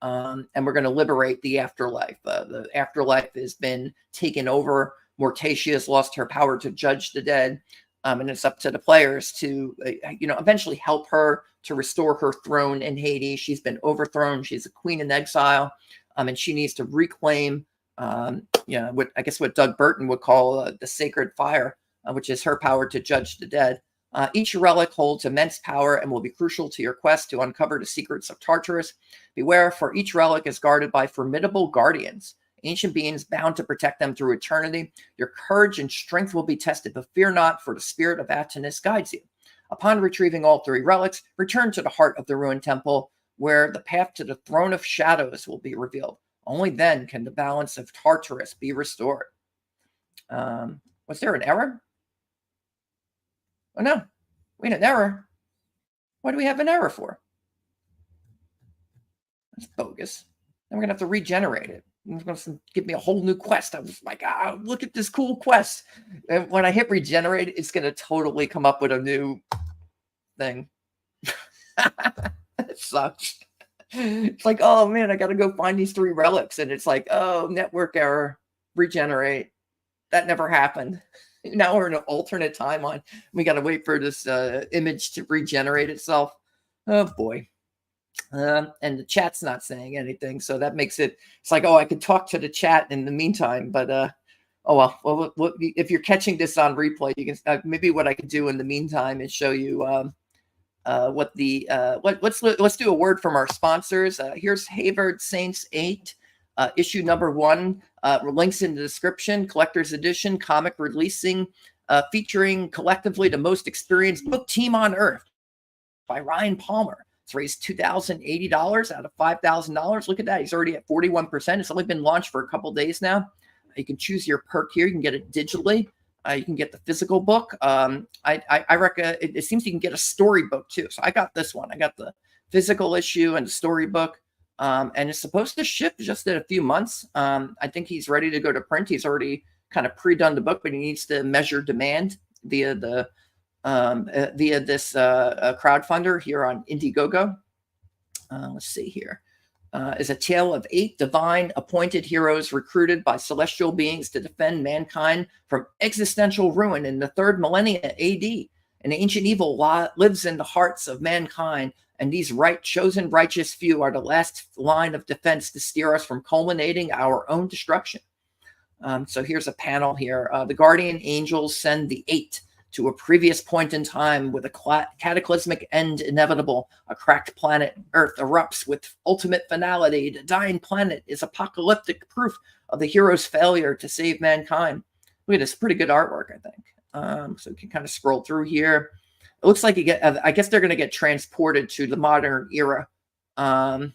and we're going to liberate the afterlife. The afterlife has been taken over. Mortacia has lost her power to judge the dead, and it's up to the players to, eventually help her to restore her throne in Hades. She's been overthrown. She's a queen in exile, and she needs to reclaim, what Doug Burton would call the sacred fire, which is her power to judge the dead. Each relic holds immense power and will be crucial to your quest to uncover the secrets of Tartarus. Beware, for each relic is guarded by formidable guardians, ancient beings bound to protect them through eternity. Your courage and strength will be tested, but fear not, for the spirit of Atenus guides you. Upon retrieving all 3 relics, return to the heart of the ruined temple, where the path to the throne of shadows will be revealed. Only then can the balance of Tartarus be restored. Was there an error? Oh, no. We had an error. What do we have an error for? That's bogus. Then we're going to have to regenerate it. It's going to give me a whole new quest. I was like, look at this cool quest. And when I hit regenerate, it's going to totally come up with a new thing. It sucks. It's like, oh, man, I got to go find these 3 relics. And it's like, oh, network error, regenerate. That never happened. Now we're in an alternate timeline. We got to wait for this image to regenerate itself. Oh, boy. And the chat's not saying anything, so that makes it's like, oh, I could talk to the chat in the meantime, but oh well. If you're catching this on replay, you can maybe what I could do in the meantime is show you let's do a word from our sponsors. Here's Havard Saints 8, issue number 1. Links in the description. Collector's edition, comic releasing, featuring collectively the most experienced book team on earth by Ryan Palmer. It's raised $2,080 out of $5,000. Look at that. He's already at 41%. It's only been launched for a couple days now. You can choose your perk here. You can get it digitally. You can get the physical book. I reckon it seems you can get a storybook too. So I got this one. I got the physical issue and the storybook. And it's supposed to ship just in a few months. I think he's ready to go to print. He's already kind of pre-done the book, but he needs to measure demand via this crowdfunder here on Indiegogo. Let's see here. Is a tale of 8 divine appointed heroes recruited by celestial beings to defend mankind from existential ruin in the 3rd millennia AD. An ancient evil lives in the hearts of mankind, and these chosen righteous few are the last line of defense to steer us from culminating our own destruction. So here's a panel here. The guardian angels send the 8 to a previous point in time with a cataclysmic end inevitable. A cracked planet, Earth, erupts with ultimate finality. The dying planet is apocalyptic proof of the hero's failure to save mankind. Look at this, pretty good artwork, I think. So you can kind of scroll through here. It looks like I guess they're going to get transported to the modern era. And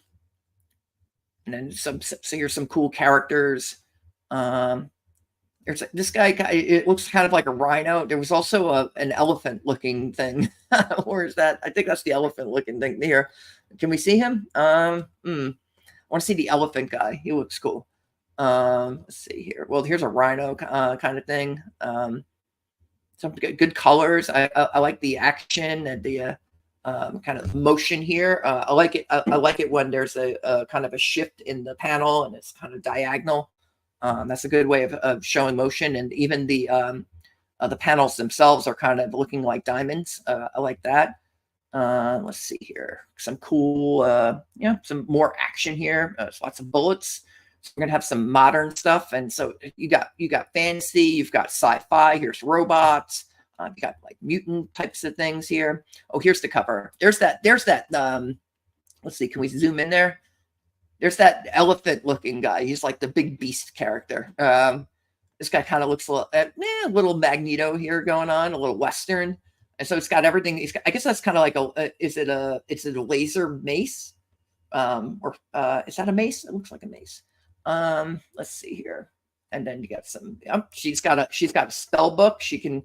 then so here's some cool characters. There's this guy, it looks kind of like a rhino. There was also an elephant-looking thing. Where is that? I think that's the elephant-looking thing here. Can we see him? I want to see the elephant guy. He looks cool. Let's see here. Well, here's a rhino kind of thing. Some good colors. I like the action and the kind of motion here. I like it. I like it when there's a kind of a shift in the panel and it's kind of diagonal. That's a good way of showing motion, and even the panels themselves are kind of looking like diamonds. I like that. Let's see here, some cool, some more action here. There's lots of bullets. So we're gonna have some modern stuff, and so you got fantasy, you've got sci-fi. Here's robots. You got like mutant types of things here. Oh, here's the cover. There's that. Let's see. Can we zoom in there? There's that elephant-looking guy. He's like the big beast character. This guy kind of looks a little Magneto here going on, a little Western. And so it's got everything. I guess that's kind of like is it a laser mace? Or is that a mace? It looks like a mace. Let's see here. and then you got some. She's got a spell book. She can.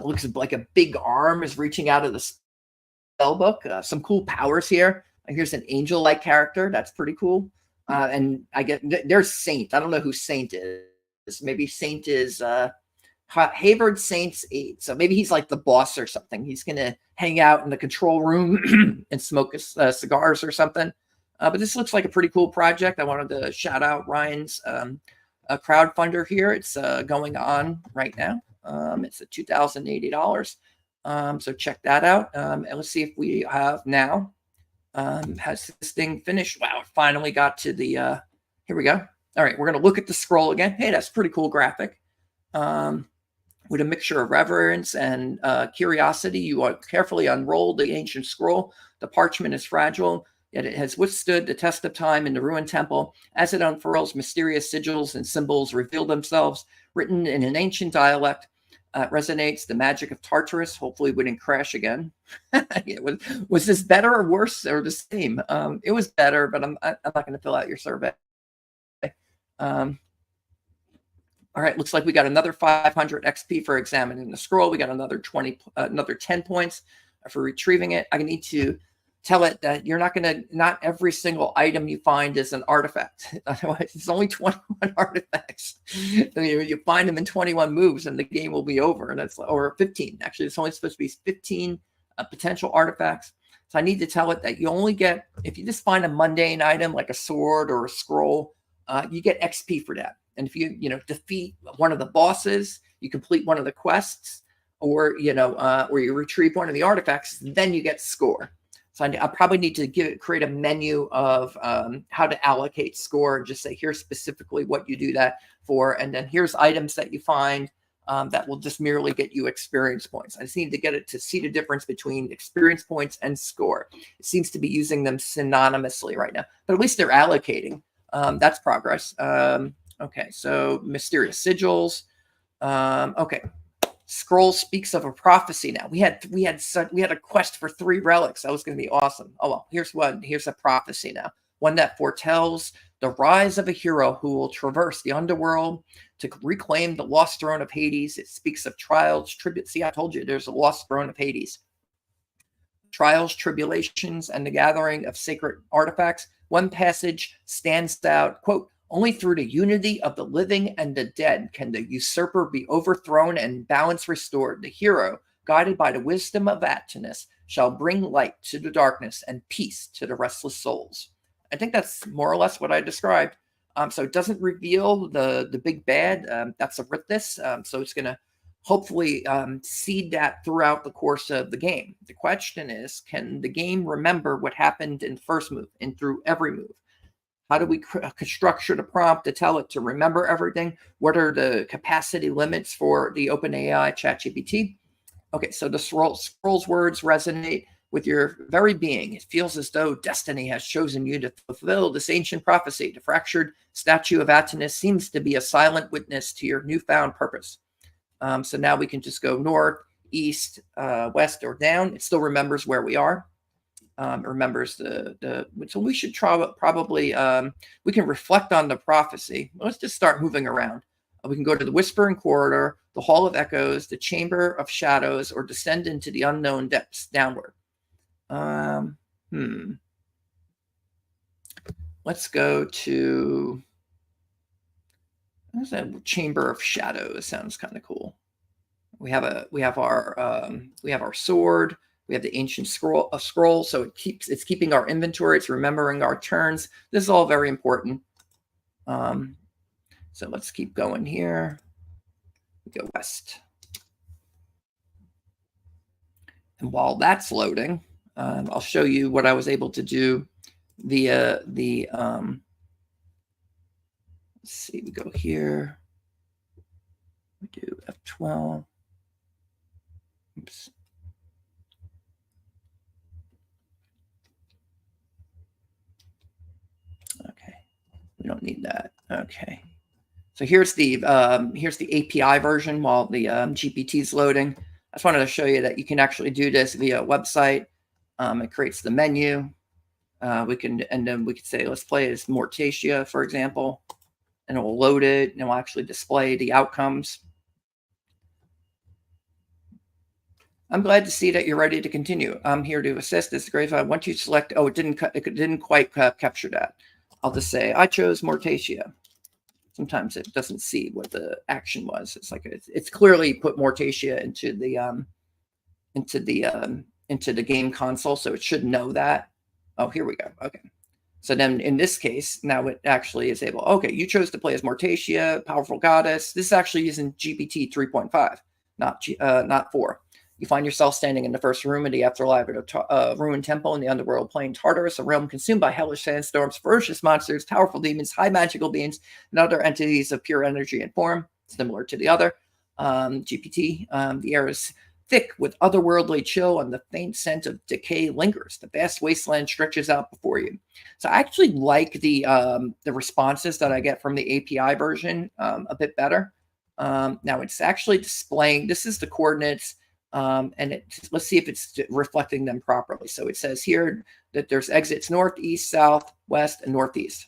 Looks like a big arm is reaching out of the spell book. Some cool powers here. Here's an angel-like character. That's pretty cool. And I get there's Saint. I don't know who Saint is. Maybe Saint is Hayward Saint's 8. So maybe he's like the boss or something. He's gonna hang out in the control room and smoke cigars or something. But this looks like a pretty cool project. I wanted to shout out Ryan's crowdfunder here. It's going on right now. It's at $2,080. So check that out. And let's see if we have now. Has this thing finished? Wow, it finally got to the, here we go. All right, we're going to look at the scroll again. Hey, that's pretty cool graphic. With a mixture of reverence and curiosity, you carefully unroll the ancient scroll. The parchment is fragile, yet it has withstood the test of time in the ruined temple. As it unfurls, mysterious sigils and symbols reveal themselves, written in an ancient dialect. Resonates the magic of Tartarus. Hopefully, it wouldn't crash again. Was this better or worse or the same? It was better, but I'm not going to fill out your survey. All right, looks like we got another 500 XP for examining the scroll. We got another 10 points for retrieving it. I need to tell it that you're not every single item you find is an artifact. Otherwise, it's only 21 artifacts. You find them in 21 moves and the game will be over. Or 15. Actually, it's only supposed to be 15 potential artifacts. So I need to tell it that you only get, if you just find a mundane item like a sword or a scroll, you get XP for that. And if you defeat one of the bosses, you complete one of the quests, or or you retrieve one of the artifacts, then you get score. So I probably need to create a menu of how to allocate score. Just say here's specifically what you do that for, and then here's items that you find that will just merely get you experience points. I just need to get it to see the difference between experience points and score. It seems to be using them synonymously right now, but at least they're allocating. That's progress. Okay, so mysterious sigils. Okay. Scroll speaks of a prophecy now. We had a quest for 3 relics. That was going to be awesome. Oh well, here's one. Here's a prophecy now. One that foretells the rise of a hero who will traverse the underworld to reclaim the lost throne of Hades. It speaks of trials, tributes. See, I told you there's a lost throne of Hades. Trials, tribulations, and the gathering of sacred artifacts. One passage stands out, quote, only through the unity of the living and the dead can the usurper be overthrown and balance restored. The hero, guided by the wisdom of Atlantis, shall bring light to the darkness and peace to the restless souls. I think that's more or less what I described. So it doesn't reveal the big bad. That's a Rithis. So it's going to hopefully seed that throughout the course of the game. The question is, can the game remember what happened in the first move and through every move? How do we structure the prompt to tell it to remember everything? What are the capacity limits for the OpenAI ChatGPT? Okay, so the scroll's words resonate with your very being. It feels as though destiny has chosen you to fulfill this ancient prophecy. The fractured statue of Atlantis seems to be a silent witness to your newfound purpose. So now we can just go north, east, west, or down. It still remembers where we are. Remembers so we should probably we can reflect on the prophecy. Let's just start moving around. We can go to the Whispering Corridor, the Hall of Echoes, the Chamber of Shadows, or descend into the unknown depths downward. Let's go to, what's that? Chamber of Shadows. Sounds kind of cool. We have our sword. We have the ancient scroll, so it's keeping our inventory. It's remembering our turns. This is all very important. So let's keep going here. We go west. And while that's loading, I'll show you what I was able to do via the. Let's see. We go here. We do F12. Oops. Okay, we don't need that. Okay, so here's the API version while the GPT is loading. I just wanted to show you that you can actually do this via a website. It creates the menu. And then we could say let's play as Mortacia, for example. and it will load it, and it will actually display the outcomes. I'm glad to see that you're ready to continue. I'm here to assist. It's great. Once you select, oh, it didn't quite capture that. I'll just say I chose Mortacia. Sometimes it doesn't see what the action was. It's like it's clearly put Mortacia into the game console, so it should know that. Oh, here we go. Okay. So then in this case, now it actually is able, okay, you chose to play as Mortacia, powerful goddess. This is actually using GPT 3.5, not 4. You find yourself standing in the first room of the afterlife at a ruined temple in the underworld plane Tartarus, a realm consumed by hellish sandstorms, ferocious monsters, powerful demons, high magical beings, and other entities of pure energy and form, similar to the other GPT. The air is thick with otherworldly chill, and the faint scent of decay lingers. The vast wasteland stretches out before you. So I actually like the responses that I get from the API version a bit better. Now it's actually displaying, this is the coordinates, and let's see if it's reflecting them properly. So it says here that there's exits north, east, south, west, and northeast.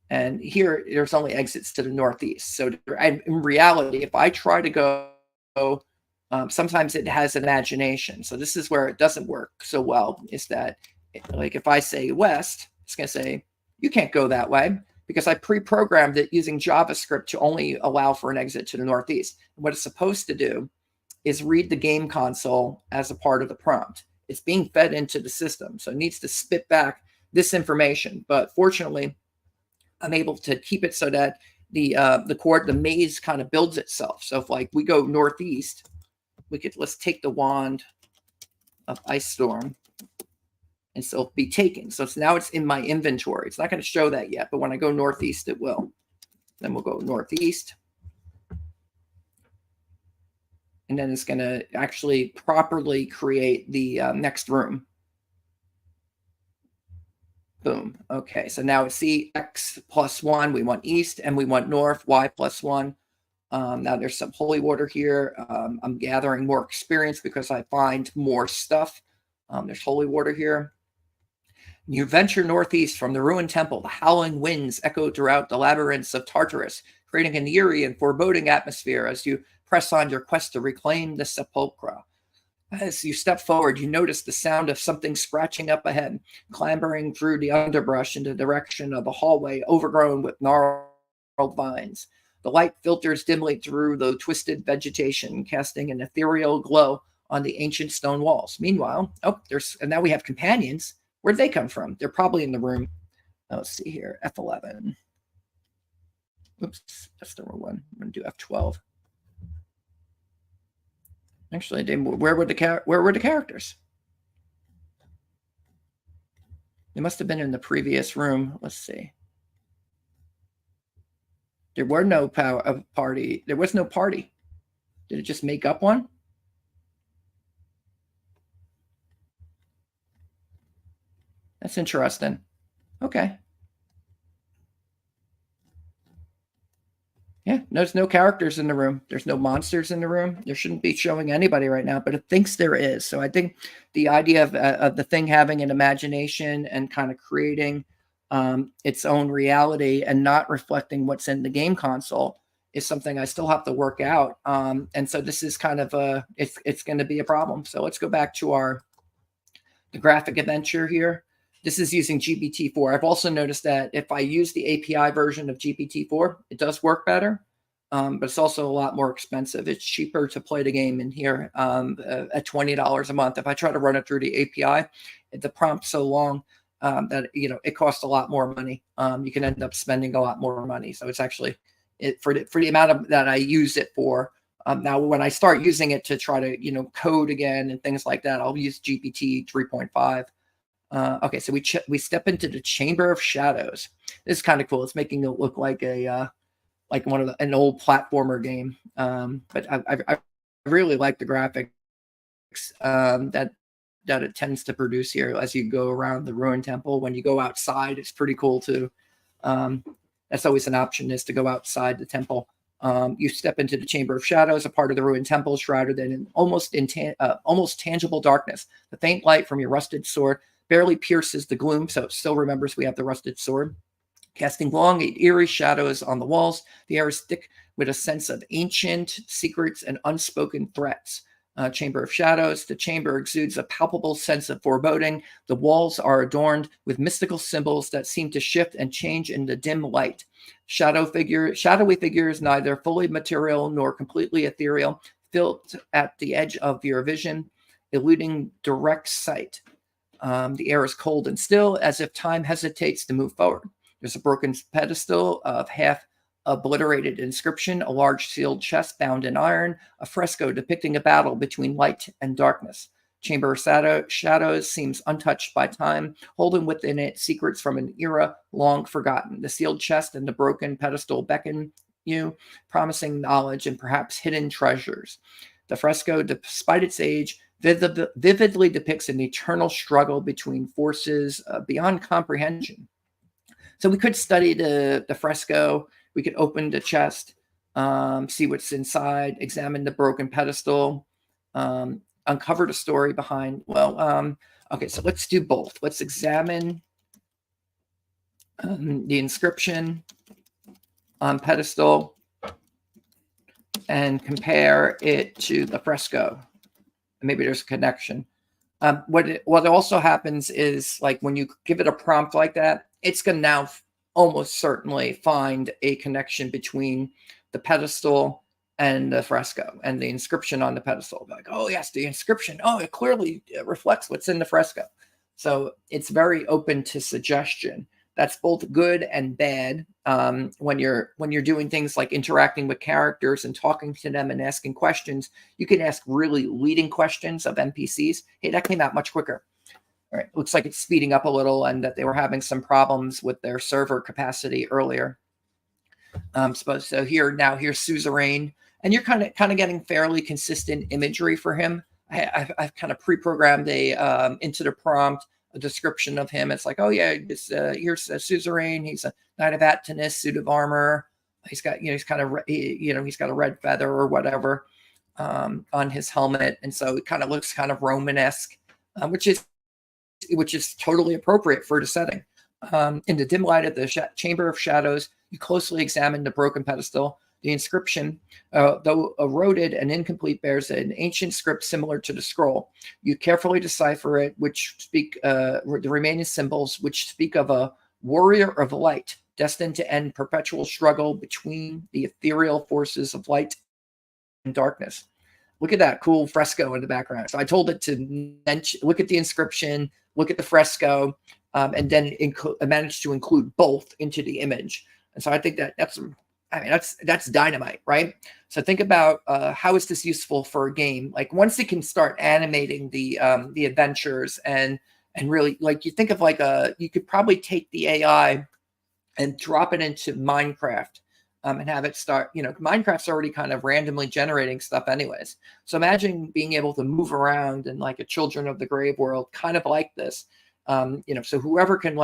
And here there's only exits to the northeast. So in reality, if I try to go, sometimes it has an imagination. So this is where it doesn't work so well, is that like if I say west, it's going to say, you can't go that way, because I pre-programmed it using JavaScript to only allow for an exit to the northeast. What it's supposed to do is read the game console as a part of the prompt. It's being fed into the system, so it needs to spit back this information. But fortunately, I'm able to keep it so that the maze kind of builds itself. So if like we go northeast, let's take the wand of Ice Storm, and so it'll be taken. So now it's in my inventory. It's not going to show that yet, but when I go northeast, it will. Then we'll go northeast. And then it's going to actually properly create the next room. Boom. Okay, so now it's X plus 1. We want east, and we want north, Y plus 1. Now there's some holy water here. I'm gathering more experience because I find more stuff. There's holy water here. You venture northeast from the ruined temple. The howling winds echo throughout the labyrinths of Tartarus, creating an eerie and foreboding atmosphere as you press on your quest to reclaim the sepulchra. As you step forward, you notice the sound of something scratching up ahead, clambering through the underbrush in the direction of a hallway overgrown with gnarled vines. The light filters dimly through the twisted vegetation, casting an ethereal glow on the ancient stone walls. Meanwhile, and now we have companions. Where'd they come from? They're probably in the room. Let's see here, F11. Oops, that's the wrong one. I'm going to do F12. Actually, where were the characters? They must have been in the previous room. Let's see. There were no party. There was no party. Did it just make up one? That's interesting. Okay. Yeah, there's no characters in the room. There's no monsters in the room. There shouldn't be showing anybody right now, but it thinks there is. So I think the idea of the thing having an imagination and kind of creating its own reality and not reflecting what's in the game console is something I still have to work out. And so this is kind of it's going to be a problem. So let's go back to the graphic adventure here. This is using GPT-4. I've also noticed that if I use the API version of GPT-4, it does work better, but it's also a lot more expensive. It's cheaper to play the game in here at $20 a month. If I try to run it through the API, the prompt's so long that it costs a lot more money. You can end up spending a lot more money. So it's actually for the amount that I use it for. Now, when I start using it to try to code again and things like that, I'll use GPT 3.5. Okay, so we step into the Chamber of Shadows. This is kind of cool. It's making it look like an old platformer game. But I really like the graphics that it tends to produce here as you go around the ruined temple. When you go outside, it's pretty cool too. That's always an option, is to go outside the temple. You step into the Chamber of Shadows, a part of the ruined temple shrouded in almost tangible darkness. The faint light from your rusted sword barely pierces the gloom, so it still remembers we have the rusted sword. Casting long, eerie shadows on the walls, the air is thick with a sense of ancient secrets and unspoken threats. Chamber of Shadows. The chamber exudes a palpable sense of foreboding. The walls are adorned with mystical symbols that seem to shift and change in the dim light. Shadowy figures, neither fully material nor completely ethereal, filled at the edge of your vision, eluding direct sight. The air is cold and still, as if time hesitates to move forward. There's a broken pedestal of half obliterated inscription, a large sealed chest bound in iron, a fresco depicting a battle between light and darkness. Chamber of Shadows seems untouched by time, holding within it secrets from an era long forgotten. The sealed chest and the broken pedestal beckon you, promising knowledge and perhaps hidden treasures. The fresco, despite its age, vividly depicts an eternal struggle between forces beyond comprehension. So we could study the fresco. We could open the chest, see what's inside, examine the broken pedestal, uncover the story behind. Well, okay, so let's do both. Let's examine the inscription on pedestal and compare it to the fresco. Maybe there's a connection. What also happens is, like, when you give it a prompt like that, it's going to now almost certainly find a connection between the pedestal and the fresco and the inscription on the pedestal. Like, oh yes, the inscription. Oh, it clearly reflects what's in the fresco. So it's very open to suggestion. That's both good and bad when you're doing things like interacting with characters and talking to them and asking questions. You can ask really leading questions of NPCs. Hey, that came out much quicker. All right, looks like it's speeding up a little, and that they were having some problems with their server capacity earlier. So here's Suzerain, and you're kind of getting fairly consistent imagery for him. I've kind of pre-programmed into the prompt a description of him. It's like, oh yeah, here's Suzerain. He's a knight of Atlantis, suit of armor. He's got he's got a red feather or whatever on his helmet, and so it kind of looks kind of Romanesque, which is totally appropriate for the setting. In the dim light of the Chamber of Shadows, you closely examine the broken pedestal. The inscription, though eroded and incomplete, bears an ancient script similar to the scroll. You carefully decipher it, which speak the remaining symbols, which speak of a warrior of light, destined to end perpetual struggle between the ethereal forces of light and darkness. Look at that cool fresco in the background. So I told it to look at the inscription, look at the fresco, and then managed to include both into the image. And so I think that's dynamite, right? So think about how is this useful for a game? Like, once it can start animating the adventures and really, like, you think of like you could probably take the AI and drop it into Minecraft and have it start. Minecraft's already kind of randomly generating stuff anyways. So imagine being able to move around in like a Children of the Grave world, kind of like this. So whoever can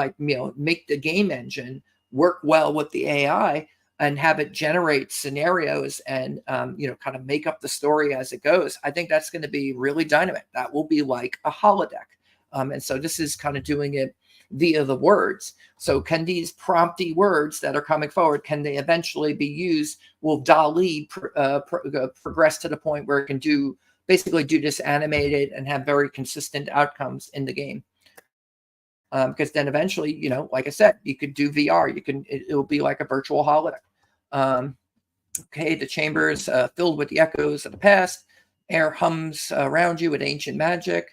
make the game engine work well with the AI and have it generate scenarios and kind of make up the story as it goes, I think that's going to be really dynamic. That will be like a holodeck. And so this is kind of doing it via the words. So can these prompty words that are coming forward, can they eventually be used? Will DALL-E progress to the point where it can basically do this animated and have very consistent outcomes in the game? Because then eventually, like I said, you could do VR. It'll be like a virtual holodeck. Okay, the chamber is filled with the echoes of the past. Air hums around you with ancient magic.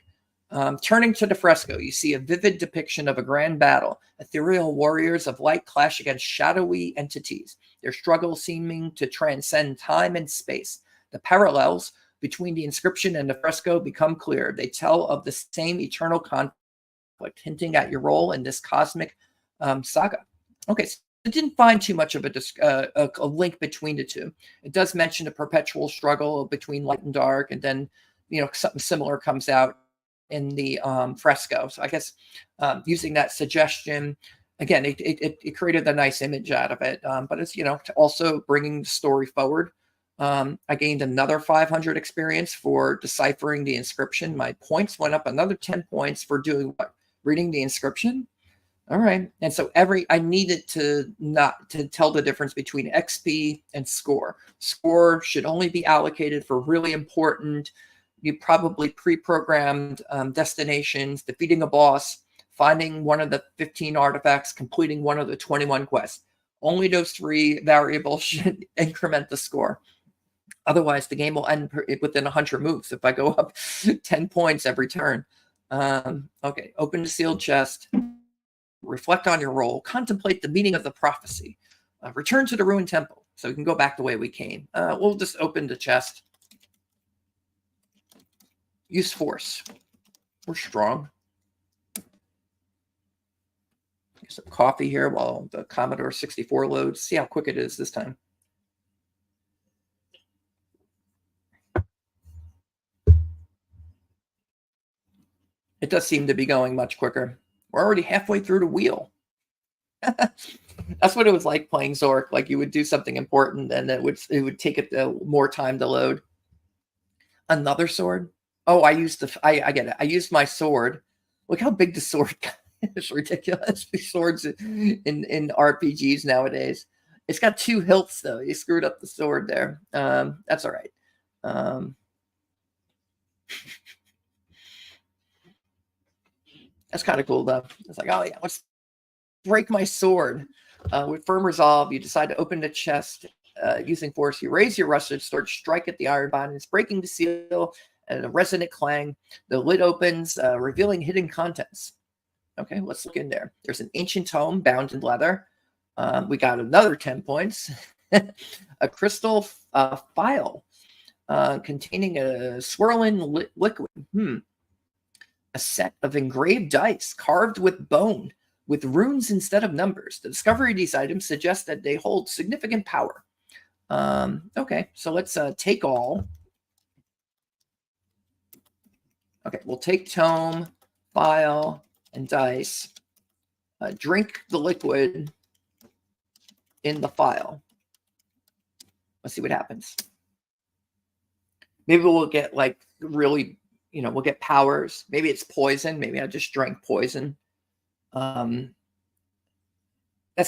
Turning to the fresco, you see a vivid depiction of a grand battle. Ethereal warriors of light clash against shadowy entities, their struggle seeming to transcend time and space. The parallels between the inscription and the fresco become clear. They tell of the same eternal conflict, hinting at your role in this cosmic saga. Okay, so I didn't find too much of a link between the two. It does mention a perpetual struggle between light and dark, and then something similar comes out in the fresco. So I guess using that suggestion, again, it created a nice image out of it, but it's also bringing the story forward. I gained another 500 experience for deciphering the inscription. My points went up another 10 points for reading the inscription. All right. And so I needed to not to tell the difference between XP and score. Score should only be allocated for really important, you probably pre-programmed destinations, defeating a boss, finding one of the 15 artifacts, completing one of the 21 quests. Only those three variables should increment the score. Otherwise, the game will end within 100 moves if I go up 10 points every turn. Okay, open the sealed chest. Reflect on your role, contemplate the meaning of the prophecy, return to the ruined temple. So we can go back the way we came. We'll just open the chest. Use force. We're strong. Get some coffee here while the Commodore 64 loads. See how quick it is this time. It does seem to be going much quicker. We're already halfway through the wheel. That's what it was like playing Zork. Like you would do something important and it would take it more time to load. Another sword? Oh, I get it. I used my sword. Look how big the sword got. It's ridiculous. These swords in RPGs nowadays. It's got 2 hilts though. You screwed up the sword there. That's all right. That's kind of cool though. It's like, oh yeah, let's break my sword. With firm resolve, you decide to open the chest using force. You raise your rusted sword, strike at the iron bindings, breaking the seal, and a resonant clang. The lid opens, revealing hidden contents. Okay, let's look in there. There's an ancient tome bound in leather. We got another 10 points. A crystal phial containing a swirling liquid. A set of engraved dice carved with bone, with runes instead of numbers. The discovery of these items suggests that they hold significant power. Okay, so let's take all. Okay, we'll take tome, phial, and dice. Drink the liquid in the phial. Let's see what happens. Maybe we'll get like really, we'll get powers. Maybe it's poison. Maybe I just drank poison. That's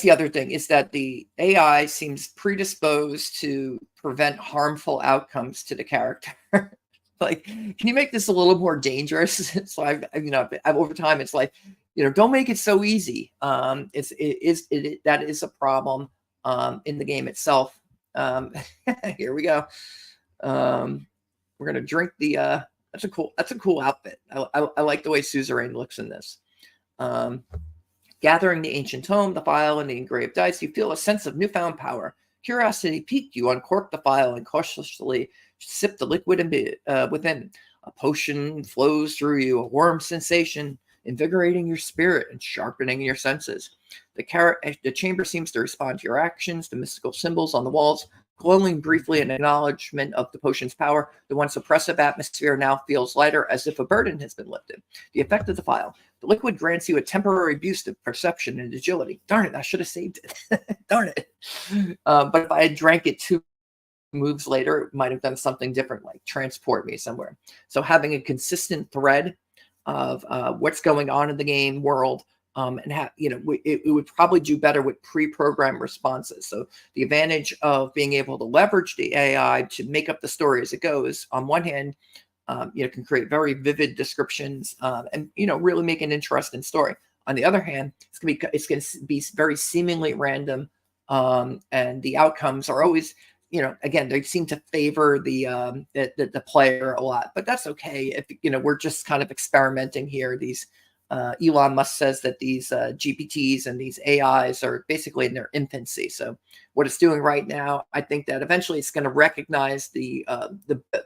the other thing, is that the AI seems predisposed to prevent harmful outcomes to the character. Like, can you make this a little more dangerous? So I've over time, it's like, don't make it so easy. That is a problem in the game itself. Here we go. We're gonna drink the. That's a cool outfit. I like the way Suzerain looks in this. Gathering the ancient tome, the phial, and the engraved dice, you feel a sense of newfound power. Curiosity piqued. You uncork the phial and cautiously sip the liquid within. A potion flows through you, a warm sensation, invigorating your spirit and sharpening your senses. The chamber seems to respond to your actions. The mystical symbols on the walls glowing briefly in acknowledgement of the potion's power. The once oppressive atmosphere now feels lighter, as if a burden has been lifted. The effect of the phial. The liquid grants you a temporary boost of perception and agility. Darn it, I should have saved it. Darn it. But if I had drank it 2 moves later, it might have done something different, like transport me somewhere. So having a consistent thread of what's going on in the game world, and it would probably do better with pre-programmed responses. So the advantage of being able to leverage the AI to make up the story as it goes, on one hand, can create very vivid descriptions and really make an interesting story. On the other hand, it's going to be very seemingly random, and the outcomes are always, again, they seem to favor the player a lot. But that's okay if we're just kind of experimenting here. These Elon Musk says that these GPTs and these AIs are basically in their infancy. So what it's doing right now, I think that eventually it's going to recognize the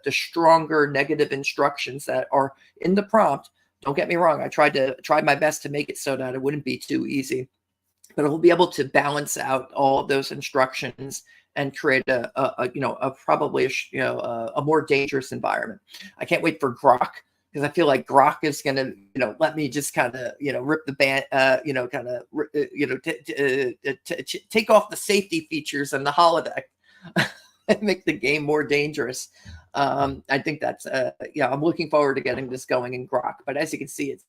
stronger negative instructions that are in the prompt. Don't get me wrong. I tried my best to make it so that it wouldn't be too easy, but it will be able to balance out all of those instructions and create probably a more dangerous environment. I can't wait for Grok, because I feel like Grok is going to, let me just kind of, rip the band, take off the safety features and the holodeck and make the game more dangerous. I think that's, I'm looking forward to getting this going in Grok. But as you can see, it's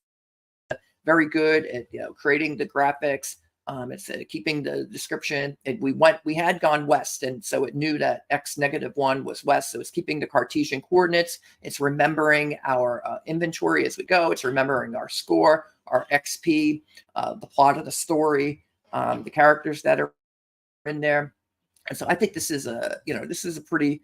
very good at creating the graphics. It's keeping the description. We had gone west, and so it knew that x-1 was west. So it's keeping the Cartesian coordinates. It's remembering our inventory as we go. It's remembering our score, our XP, the plot of the story, the characters that are in there. And so I think this is a pretty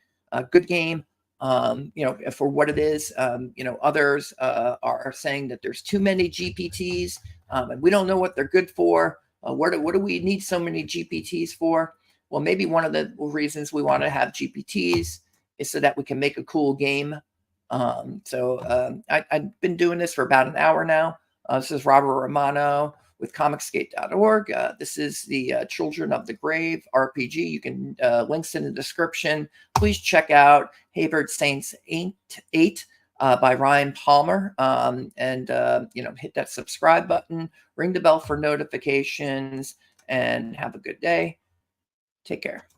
good game. For what it is. Others are saying that there's too many GPTs, and we don't know what they're good for. What do we need so many GPTs for? Well, maybe one of the reasons we want to have GPTs is so that we can make a cool game. I've been doing this for about an hour now. This is Robert Romano with comicsgate.org. This is the Children of the Grave RPG. You can links in the description. Please check out Hayward Saints 8 by Ryan Palmer, and hit that subscribe button, ring the bell for notifications, and have a good day. Take care.